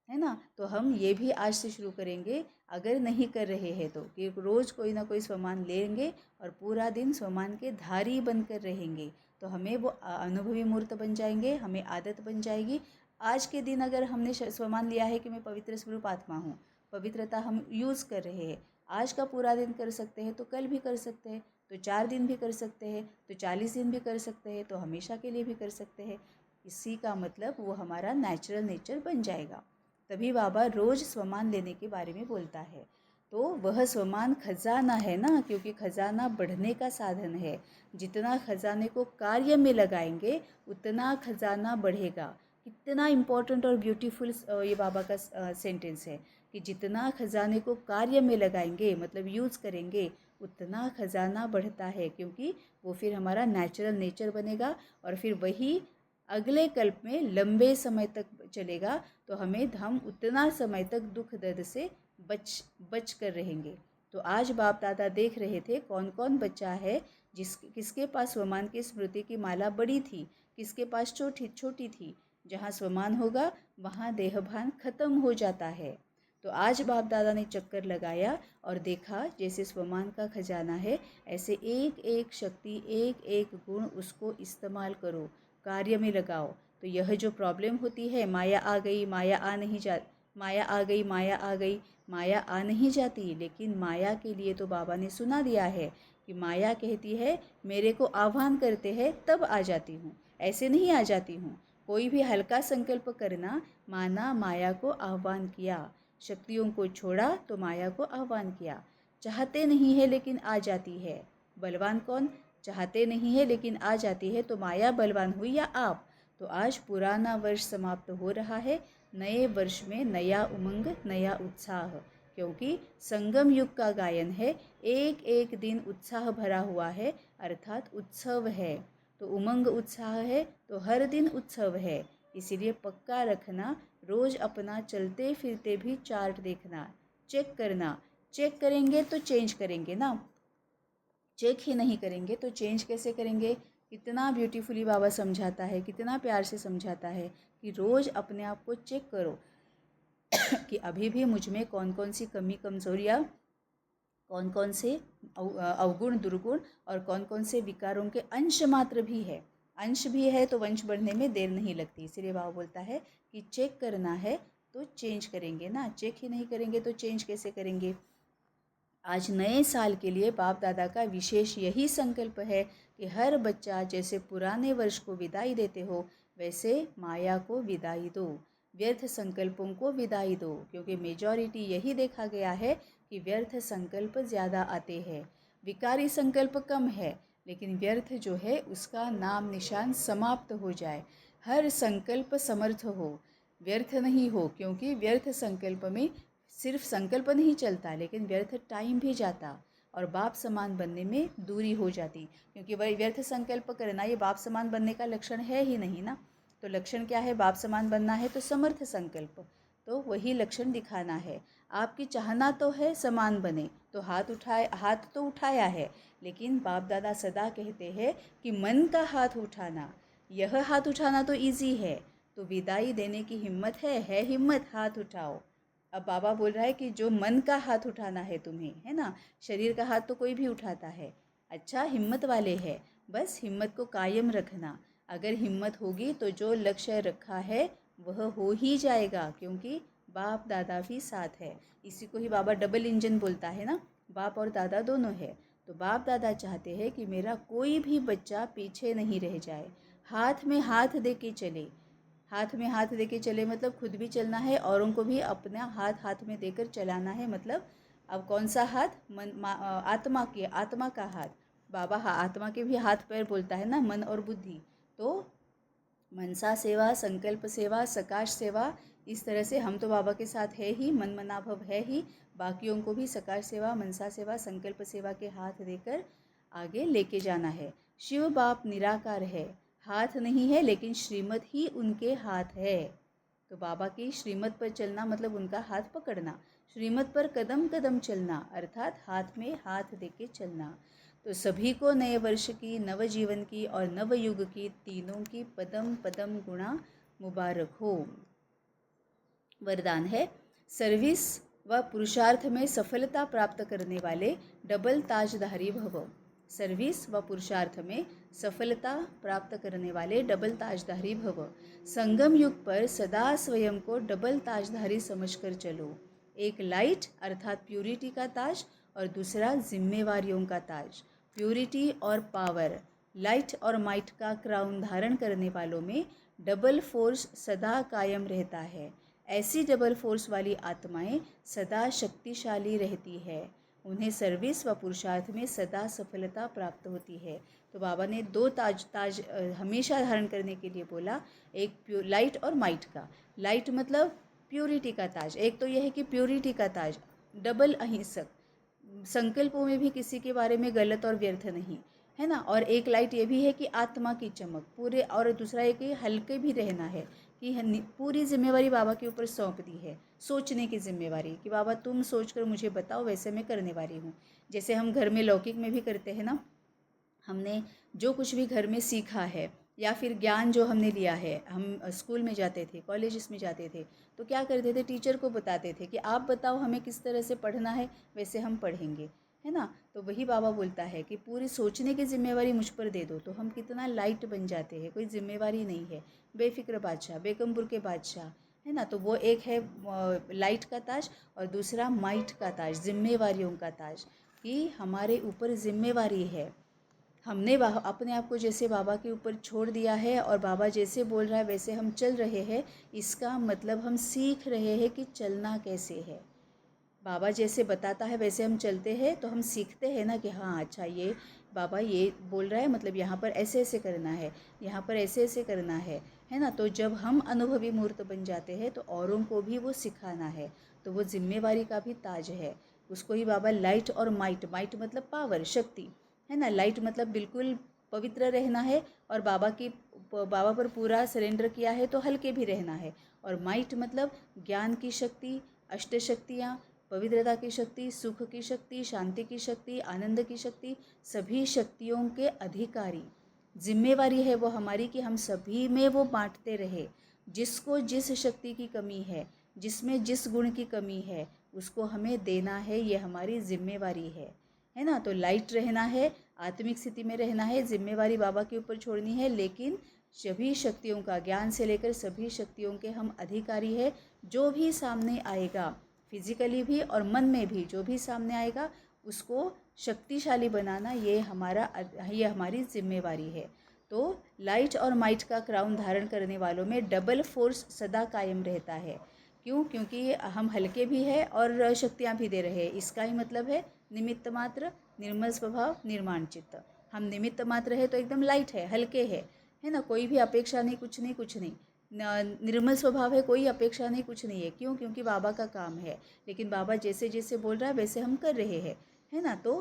ना। तो हम ये भी आज से शुरू करेंगे, अगर नहीं कर रहे हैं तो, कि रोज़ कोई ना कोई स्वमान लेंगे और पूरा दिन स्वमान के धारी बनकर रहेंगे। तो हमें वो अनुभवी मूर्त बन जाएंगे, हमें आदत बन जाएगी। आज के दिन अगर हमने स्वमान लिया है कि मैं पवित्र स्वरूप आत्मा हूँ, पवित्रता हम यूज़ कर रहे हैं, आज का पूरा दिन कर सकते हैं तो कल भी कर सकते हैं, तो 4 दिन भी कर सकते हैं, तो 40 दिन भी कर सकते हैं, तो हमेशा के लिए भी कर सकते हैं। इसी का मतलब वो हमारा नेचुरल नेचर बन जाएगा। तभी बाबा रोज़ स्वमान लेने के बारे में बोलता है। तो वह स्वमान खजाना है ना, क्योंकि खजाना बढ़ने का साधन है। जितना खजाने को कार्य में लगाएंगे उतना खजाना बढ़ेगा। कितना इम्पोर्टेंट और ब्यूटीफुल ये बाबा का सेंटेंस है कि जितना खजाने को कार्य में लगाएंगे, मतलब यूज़ करेंगे, उतना खजाना बढ़ता है, क्योंकि वो फिर हमारा नेचुरल नेचर बनेगा और फिर वही अगले कल्प में लंबे समय तक चलेगा। तो हम उतना समय तक दुख दर्द से बच कर रहेंगे। तो आज बाप दादा देख रहे थे कौन कौन बच्चा है किसके पास स्वमान की स्मृति की माला बड़ी थी, किसके पास छोटी छोटी थी। जहाँ स्वमान होगा वहाँ देहभान खत्म हो जाता है। तो आज बाप दादा ने चक्कर लगाया और देखा जैसे स्वमान का खजाना है, ऐसे एक एक शक्ति, एक एक गुण उसको इस्तेमाल करो, कार्य में लगाओ। तो यह जो प्रॉब्लम होती है, माया आ गई, माया आ नहीं जा माया आ गई, माया आ गई, माया आ नहीं जाती। लेकिन माया के लिए तो बाबा ने सुना दिया है कि माया कहती है मेरे को आह्वान करते हैं तब आ जाती हूँ, ऐसे नहीं आ जाती हूँ। कोई भी हल्का संकल्प करना, माना माया को आह्वान किया, शक्तियों को छोड़ा तो माया को आह्वान किया। चाहते नहीं है लेकिन आ जाती है। बलवान कौन? चाहते नहीं है लेकिन आ जाती है। तो माया बलवान हुई या आप? तो आज पुराना वर्ष समाप्त हो रहा है, नए वर्ष में नया उमंग, नया उत्साह, क्योंकि संगम युग का गायन है। एक एक दिन उत्साह भरा हुआ है, अर्थात उत्सव है। तो उमंग उत्साह है तो हर दिन उत्सव है। इसीलिए पक्का रखना, रोज़ अपना चलते फिरते भी चार्ट देखना, चेक करना। चेक करेंगे तो चेंज करेंगे ना, चेक ही नहीं करेंगे तो चेंज कैसे करेंगे? कितना ब्यूटीफुली बाबा समझाता है, कितना प्यार से समझाता है कि रोज़ अपने आप को चेक करो कि अभी भी मुझ में कौन कौन सी कमी कमज़ोरियाँ, कौन कौन से अवगुण दुर्गुण और कौन कौन से विकारों के अंश मात्र भी है। अंश भी है तो वंश बढ़ने में देर नहीं लगती। इसलिए बाबा बोलता है कि चेक करना है तो चेंज करेंगे ना, चेक ही नहीं करेंगे तो चेंज कैसे करेंगे। आज नए साल के लिए बाप दादा का विशेष यही संकल्प है कि हर बच्चा जैसे पुराने वर्ष को विदाई देते हो वैसे माया को विदाई दो, व्यर्थ संकल्पों को विदाई दो, क्योंकि मेजॉरिटी यही देखा गया है कि व्यर्थ संकल्प ज़्यादा आते हैं। विकारी संकल्प कम है, लेकिन व्यर्थ जो है उसका नाम निशान समाप्त हो जाए। हर संकल्प समर्थ हो, व्यर्थ नहीं हो, क्योंकि व्यर्थ संकल्प में सिर्फ संकल्प नहीं चलता लेकिन व्यर्थ टाइम भी जाता और बाप समान बनने में दूरी हो जाती, क्योंकि वही व्यर्थ संकल्प करना ये बाप समान बनने का लक्षण है ही नहीं ना। तो लक्षण क्या है? बाप समान बनना है तो समर्थ संकल्प, तो वही लक्षण दिखाना है। आपकी चाहना तो है समान बने, तो हाथ तो उठाया है, लेकिन बाप दादा सदा कहते हैं कि मन का हाथ उठाना, यह हाथ उठाना तो इजी है, तो विदाई देने की हिम्मत है हिम्मत, हाथ उठाओ। अब बाबा बोल रहा है कि जो मन का हाथ उठाना है तुम्हें, है ना, शरीर का हाथ तो कोई भी उठाता है, अच्छा हिम्मत वाले है, बस हिम्मत को कायम रखना। अगर हिम्मत होगी तो जो लक्ष्य रखा है वह हो ही जाएगा, क्योंकि बाप दादा भी साथ है। इसी को ही बाबा डबल इंजन बोलता है ना, बाप और दादा दोनों है। तो बाप दादा चाहते हैं कि मेरा कोई भी बच्चा पीछे नहीं रह जाए, हाथ में हाथ दे के चले। हाथ में हाथ देके चले मतलब खुद भी चलना है, औरों को भी अपना हाथ हाथ में देकर चलाना है। मतलब अब कौन सा हाथ? आत्मा का हाथ। बाबा आत्मा के भी हाथ पैर बोलता है ना, मन और बुद्धि। तो मनसा सेवा, संकल्प सेवा, सकाश सेवा, इस तरह से हम तो बाबा के साथ है ही, मन मनाभव है ही, बाकियों को भी सकाश सेवा, मनसा सेवा, संकल्प सेवा के हाथ देकर आगे लेके जाना है। शिव बाप निराकार है, हाथ नहीं है लेकिन श्रीमत ही उनके हाथ है। तो बाबा की श्रीमत पर चलना मतलब उनका हाथ पकड़ना, श्रीमत पर कदम कदम चलना, अर्थात हाथ में हाथ देके चलना। तो सभी को नए वर्ष की, नव जीवन की और नव युग की, तीनों की पदम पदम गुणा मुबारक हो। वरदान है, सर्विस व पुरुषार्थ में सफलता प्राप्त करने वाले डबल ताजधारी भव। सर्विस व पुरुषार्थ में सफलता प्राप्त करने वाले डबल ताजधारी भव। संगम युग पर सदा स्वयं को डबल ताजधारी समझकर चलो। एक लाइट अर्थात प्यूरिटी का ताज और दूसरा जिम्मेवारियों का ताज। प्यूरिटी और पावर, लाइट और माइट का क्राउन धारण करने वालों में डबल फोर्स सदा कायम रहता है। ऐसी डबल फोर्स वाली आत्माएं सदा शक्तिशाली रहती है, उन्हें सर्विस व पुरुषार्थ में सदा सफलता प्राप्त होती है। तो बाबा ने दो ताज हमेशा धारण करने के लिए बोला, एक लाइट और माइट का। लाइट मतलब प्योरिटी का ताज, एक तो यह है कि प्योरिटी का ताज, डबल अहिंसक, संकल्पों में भी किसी के बारे में गलत और व्यर्थ नहीं, है ना। और एक लाइट ये भी है कि आत्मा की चमक पूरे, और दूसरा एक कि हल्के भी रहना है, कि पूरी जिम्मेवारी बाबा के ऊपर सौंप दी है, सोचने की जिम्मेवारी कि बाबा तुम सोचकर मुझे बताओ, वैसे मैं करने वाली हूँ। जैसे हम घर में लौकिक में भी करते हैं ना, हमने जो कुछ भी घर में सीखा है या फिर ज्ञान जो हमने लिया है, हम स्कूल में जाते थे, कॉलेजेस में जाते थे, तो क्या करते थे, टीचर को बताते थे कि आप बताओ हमें किस तरह से पढ़ना है, वैसे हम पढ़ेंगे, है ना। तो वही बाबा बोलता है कि पूरी सोचने की जिम्मेवारी मुझ पर दे दो, तो हम कितना लाइट बन जाते हैं, कोई जिम्मेवारी नहीं है, बेफिक्र बादशाह, बेकमपुर के बादशाह, है ना। तो वो एक है लाइट का ताज और दूसरा माइट का ताज, जिम्मेवारियों का ताज, कि हमारे ऊपर जिम्मेवारी है। हमने अपने आप को जैसे बाबा के ऊपर छोड़ दिया है और बाबा जैसे बोल रहा है वैसे हम चल रहे हैं, इसका मतलब हम सीख रहे हैं कि चलना कैसे है। बाबा जैसे बताता है वैसे हम चलते हैं तो हम सीखते हैं ना कि हाँ अच्छा ये बाबा ये बोल रहा है, मतलब यहाँ पर ऐसे ऐसे करना है, यहाँ पर ऐसे ऐसे करना है ना। तो जब हम अनुभवी मूर्त बन जाते हैं तो औरों को भी वो सिखाना है, तो वो जिम्मेवारी का भी ताज है। उसको ही बाबा लाइट और माइट, माइट मतलब पावर, शक्ति, है ना। लाइट मतलब बिल्कुल पवित्र रहना है और बाबा पर पूरा सरेंडर किया है तो हल्के भी रहना है। और माइट मतलब ज्ञान की शक्ति, अष्ट शक्तियाँ, पवित्रता की शक्ति, सुख की शक्ति, शांति की शक्ति, आनंद की शक्ति, सभी शक्तियों के अधिकारी, जिम्मेवारी है वो हमारी कि हम सभी में वो बांटते रहे। जिसको जिस शक्ति की कमी है, जिसमें जिस गुण की कमी है, उसको हमें देना है, ये हमारी जिम्मेवारी है ना। तो लाइट रहना है, आत्मिक स्थिति में रहना है, जिम्मेवारी बाबा के ऊपर छोड़नी है, लेकिन सभी शक्तियों का, ज्ञान से लेकर सभी शक्तियों के हम अधिकारी है। जो भी सामने आएगा, फिजिकली भी और मन में भी जो भी सामने आएगा, उसको शक्तिशाली बनाना ये हमारी जिम्मेवारी है। तो लाइट और माइट का क्राउन धारण करने वालों में डबल फोर्स सदा कायम रहता है। क्यों? क्योंकि हम हल्के भी हैं और शक्तियाँ भी दे रहे हैं। इसका ही मतलब है निमित्त मात्र, निर्मल स्वभाव, निर्माण चित्त। हम निमित्त मात्र है तो एकदम लाइट है, हल्के है ना, कोई भी अपेक्षा नहीं, कुछ नहीं, कुछ नहीं। निर्मल स्वभाव है, कोई अपेक्षा नहीं, कुछ नहीं है। क्यों? क्योंकि बाबा का काम है। लेकिन बाबा जैसे जैसे बोल रहा है वैसे हम कर रहे हैं, है ना। तो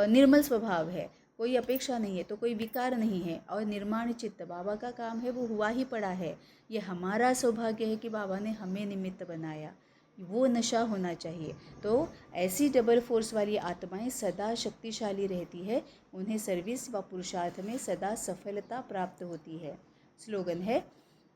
निर्मल स्वभाव है, कोई अपेक्षा नहीं है, तो कोई विकार नहीं है। और निर्माण चित्त, बाबा का काम है, वो हुआ ही पड़ा है। ये हमारा सौभाग्य है कि बाबा ने हमें निमित्त बनाया, वो नशा होना चाहिए। तो ऐसी डबल फोर्स वाली आत्माएं सदा शक्तिशाली रहती है, उन्हें सर्विस व पुरुषार्थ में सदा सफलता प्राप्त होती है। स्लोगन है,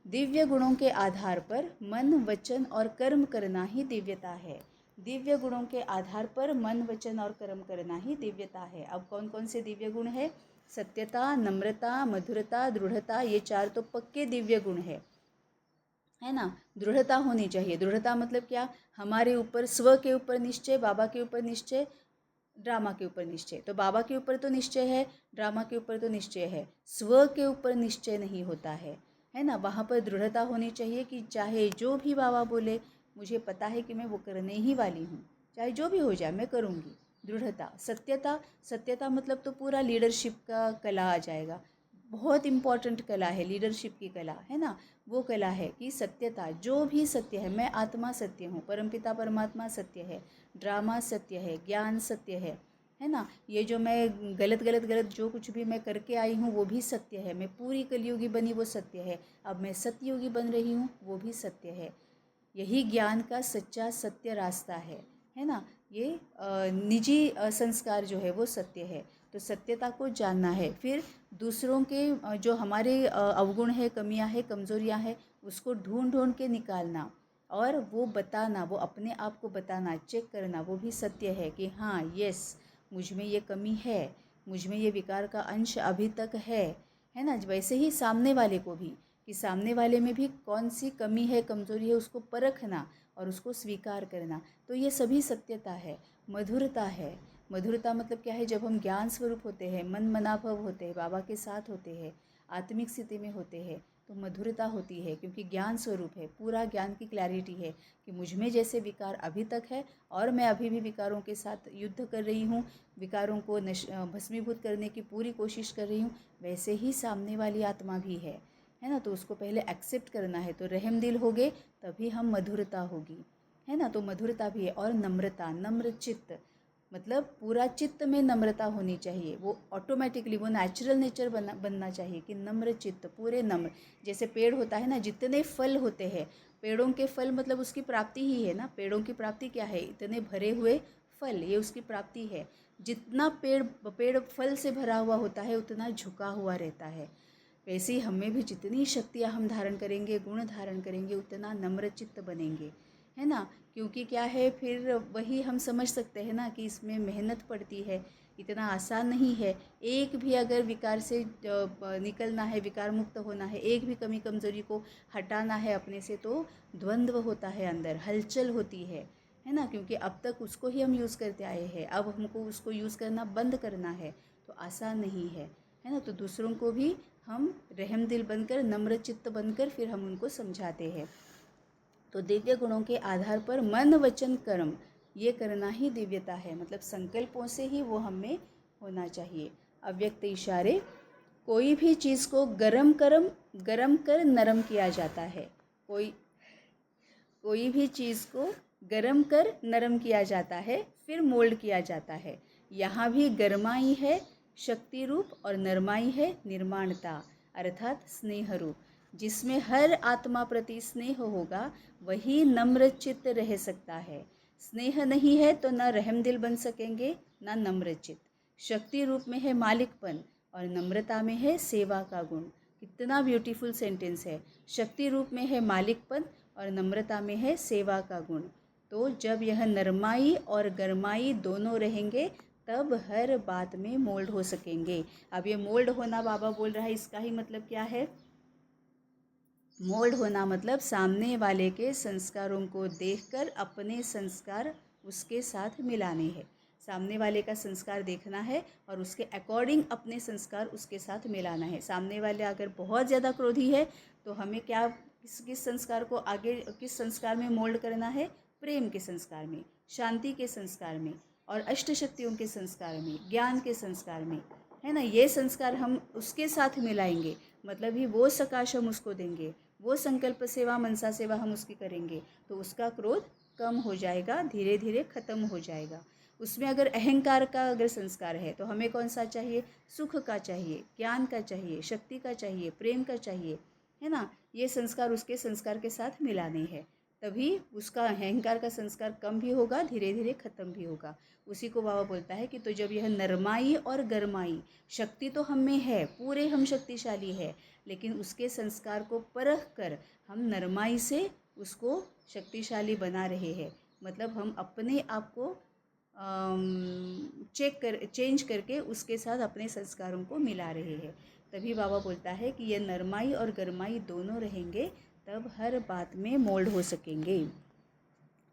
दिव्य गुणों के आधार पर मन, वचन और कर्म करना ही दिव्यता है। दिव्य गुणों के आधार पर मन, वचन और कर्म करना ही दिव्यता है। अब कौन कौन से दिव्य गुण है? सत्यता, नम्रता, मधुरता, दृढ़ता, ये 4 तो पक्के दिव्य गुण है ना। दृढ़ता होनी चाहिए। दृढ़ता मतलब क्या? हमारे ऊपर, स्व के ऊपर निश्चय, बाबा के ऊपर निश्चय, ड्रामा के ऊपर निश्चय। तो बाबा के ऊपर तो निश्चय है, ड्रामा के ऊपर तो निश्चय है, स्व के ऊपर निश्चय नहीं होता है ना। वहाँ पर दृढ़ता होनी चाहिए कि चाहे जो भी बाबा बोले, मुझे पता है कि मैं वो करने ही वाली हूँ, चाहे जो भी हो जाए मैं करूँगी। दृढ़ता। सत्यता, सत्यता मतलब तो पूरा लीडरशिप का कला आ जाएगा। बहुत इम्पॉर्टेंट कला है लीडरशिप की कला, है ना। वो कला है कि सत्यता, जो भी सत्य है, मैं आत्मा सत्य हूँ, परमपिता परमात्मा सत्य है, ड्रामा सत्य है, ज्ञान सत्य है ना। ये जो मैं गलत गलत गलत जो कुछ भी मैं करके आई हूँ वो भी सत्य है। मैं पूरी कलयुगी बनी, वो सत्य है। अब मैं सत्ययुगी बन रही हूँ, वो भी सत्य है। यही ज्ञान का सच्चा सत्य रास्ता है ना। ये निजी संस्कार जो है वो सत्य है। तो सत्यता को जानना है। फिर दूसरों के जो हमारे अवगुण है, कमियां है, कमज़ोरियां है, उसको ढूंढ ढूंढ के निकालना और वो बताना, वो अपने आप को बताना, चेक करना, वो भी सत्य है कि हाँ, यस, मुझ में ये कमी है, मुझ में ये विकार का अंश अभी तक है ना। वैसे ही सामने वाले को भी, कि सामने वाले में भी कौन सी कमी है, कमज़ोरी है, उसको परखना और उसको स्वीकार करना। तो ये सभी सत्यता है। मधुरता है। मधुरता मतलब क्या है? जब हम ज्ञान स्वरूप होते हैं, मन मनाभव होते हैं, बाबा के साथ होते हैं, आत्मिक स्थिति में होते हैं, तो मधुरता होती है, क्योंकि ज्ञान स्वरूप है, पूरा ज्ञान की क्लैरिटी है कि मुझ में जैसे विकार अभी तक है और मैं अभी भी विकारों के साथ युद्ध कर रही हूँ, विकारों को भस्मीभूत करने की पूरी कोशिश कर रही हूँ, वैसे ही सामने वाली आत्मा भी है ना। तो उसको पहले एक्सेप्ट करना है। तो रहम दिल होगे तभी हम मधुरता होगी, है ना। तो मधुरता भी है। और नम्रता, नम्र चित्त मतलब पूरा चित्त में नम्रता होनी चाहिए। वो ऑटोमेटिकली, वो नेचुरल नेचर बनना चाहिए कि नम्र चित्त, पूरे नम्र। जैसे पेड़ होता है ना, जितने फल होते हैं, पेड़ों के फल मतलब उसकी प्राप्ति ही है ना। पेड़ों की प्राप्ति क्या है? इतने भरे हुए फल, ये उसकी प्राप्ति है। जितना पेड़ फल से भरा हुआ होता है, उतना झुका हुआ रहता है। वैसे ही हमें भी जितनी शक्तियाँ हम धारण करेंगे, गुण धारण करेंगे, उतना नम्र चित्त बनेंगे, है ना। क्योंकि क्या है, फिर वही हम समझ सकते हैं ना कि इसमें मेहनत पड़ती है, इतना आसान नहीं है। एक भी अगर विकार से निकलना है, विकार मुक्त होना है, एक भी कमी कमज़ोरी को हटाना है अपने से, तो द्वंद्व होता है अंदर, हलचल होती है ना। क्योंकि अब तक उसको ही हम यूज़ करते आए हैं, अब हमको उसको यूज़ करना बंद करना है, तो आसान नहीं है ना। तो दूसरों को भी हम रहम दिल बनकर, नम्र चित्त बनकर फिर हम उनको समझाते हैं। तो दिव्य गुणों के आधार पर मन, वचन, कर्म, ये करना ही दिव्यता है। मतलब संकल्पों से ही वो हमें होना चाहिए। अव्यक्त इशारे, कोई भी चीज़ को गरम कर नरम किया जाता है। कोई भी चीज़ को गरम कर नरम किया जाता है, फिर मोल्ड किया जाता है। यहाँ भी गरमाई है शक्ति रूप और नरमाई है निर्माणता, अर्थात स्नेह रूप। जिसमें हर आत्मा प्रति स्नेह होगा, वही नम्र चित्त रह सकता है। स्नेह नहीं है तो न रहम दिल बन सकेंगे, न नम्र चित्त। शक्ति रूप में है मालिकपन, और नम्रता में है सेवा का गुण। कितना ब्यूटीफुल सेंटेंस है। शक्ति रूप में है मालिकपन और नम्रता में है सेवा का गुण। तो जब यह नरमाई और गरमाई दोनों रहेंगे तब हर बात में मोल्ड हो सकेंगे। अब ये मोल्ड होना बाबा बोल रहा है, इसका ही मतलब क्या है? मोल्ड होना मतलब सामने वाले के संस्कारों को देखकर अपने संस्कार उसके साथ मिलाने हैं। सामने वाले का संस्कार देखना है और उसके अकॉर्डिंग अपने संस्कार उसके साथ मिलाना है। सामने वाले अगर बहुत ज़्यादा क्रोधी है तो हमें क्या किस संस्कार को आगे किस संस्कार में मोल्ड करना है? प्रेम के संस्कार में, शांति के संस्कार में और अष्टशक्तियों के संस्कार में, ज्ञान के संस्कार में, है ना। ये संस्कार हम उसके साथ मिलाएंगे, मतलब ही वो सकाश हम उसको देंगे, वो संकल्प सेवा मनसा सेवा हम उसकी करेंगे तो उसका क्रोध कम हो जाएगा, धीरे धीरे खत्म हो जाएगा। उसमें अगर अहंकार का अगर संस्कार है तो हमें कौन सा चाहिए? सुख का चाहिए, ज्ञान का चाहिए, शक्ति का चाहिए, प्रेम का चाहिए, है ना। ये संस्कार उसके संस्कार के साथ मिलाने हैं, तभी उसका अहंकार का संस्कार कम भी होगा, धीरे धीरे खत्म भी होगा। उसी को बाबा बोलता है कि तो जब यह नरमाई और गरमाई, शक्ति तो हम में है, पूरे हम शक्तिशाली है, लेकिन उसके संस्कार को परख कर हम नरमाई से उसको शक्तिशाली बना रहे हैं। मतलब हम अपने आप को चेंज करके उसके साथ अपने संस्कारों को मिला रहे हैं। तभी बाबा बोलता है कि ये नरमाई और गरमाई दोनों रहेंगे तब हर बात में मोल्ड हो सकेंगे।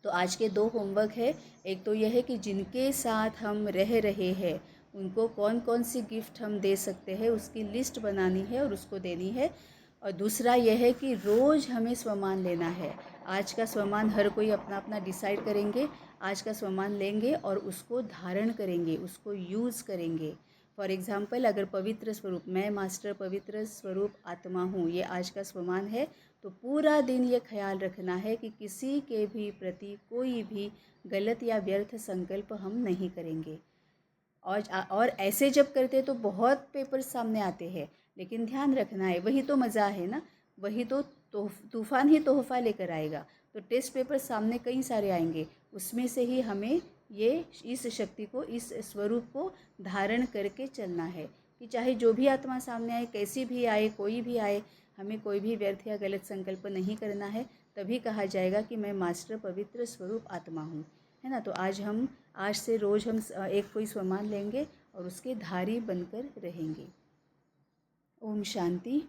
तो आज के 2 होमवर्क है। एक तो यह है कि जिनके साथ हम रह रहे हैं उनको कौन कौन सी गिफ्ट हम दे सकते हैं उसकी लिस्ट बनानी है और उसको देनी है। और दूसरा यह है कि रोज़ हमें स्वमान लेना है। आज का स्वमान हर कोई अपना अपना डिसाइड करेंगे, आज का स्वमान लेंगे और उसको धारण करेंगे, उसको यूज़ करेंगे। फॉर एग्ज़ाम्पल, अगर पवित्र स्वरूप, मैं मास्टर पवित्र स्वरूप आत्मा हूँ, ये आज का स्वमान है, तो पूरा दिन ये ख्याल रखना है कि किसी के भी प्रति कोई भी गलत या व्यर्थ संकल्प हम नहीं करेंगे। और ऐसे जब करते तो बहुत पेपर्स सामने आते हैं, लेकिन ध्यान रखना है, वही तो मज़ा है ना, वही तो तूफान ही तोहफा लेकर आएगा। तो टेस्ट पेपर सामने कई सारे आएंगे, उसमें से ही हमें ये इस शक्ति को, इस स्वरूप को धारण करके चलना है कि चाहे जो भी आत्मा सामने आए, कैसी भी आए, कोई भी आए, हमें कोई भी व्यर्थ या गलत संकल्प नहीं करना है। तभी कहा जाएगा कि मैं मास्टर पवित्र स्वरूप आत्मा हूँ, है ना। तो आज से रोज़ हम एक कोई स्वमान लेंगे और उसके धारी बनकर रहेंगे। ओम शांति।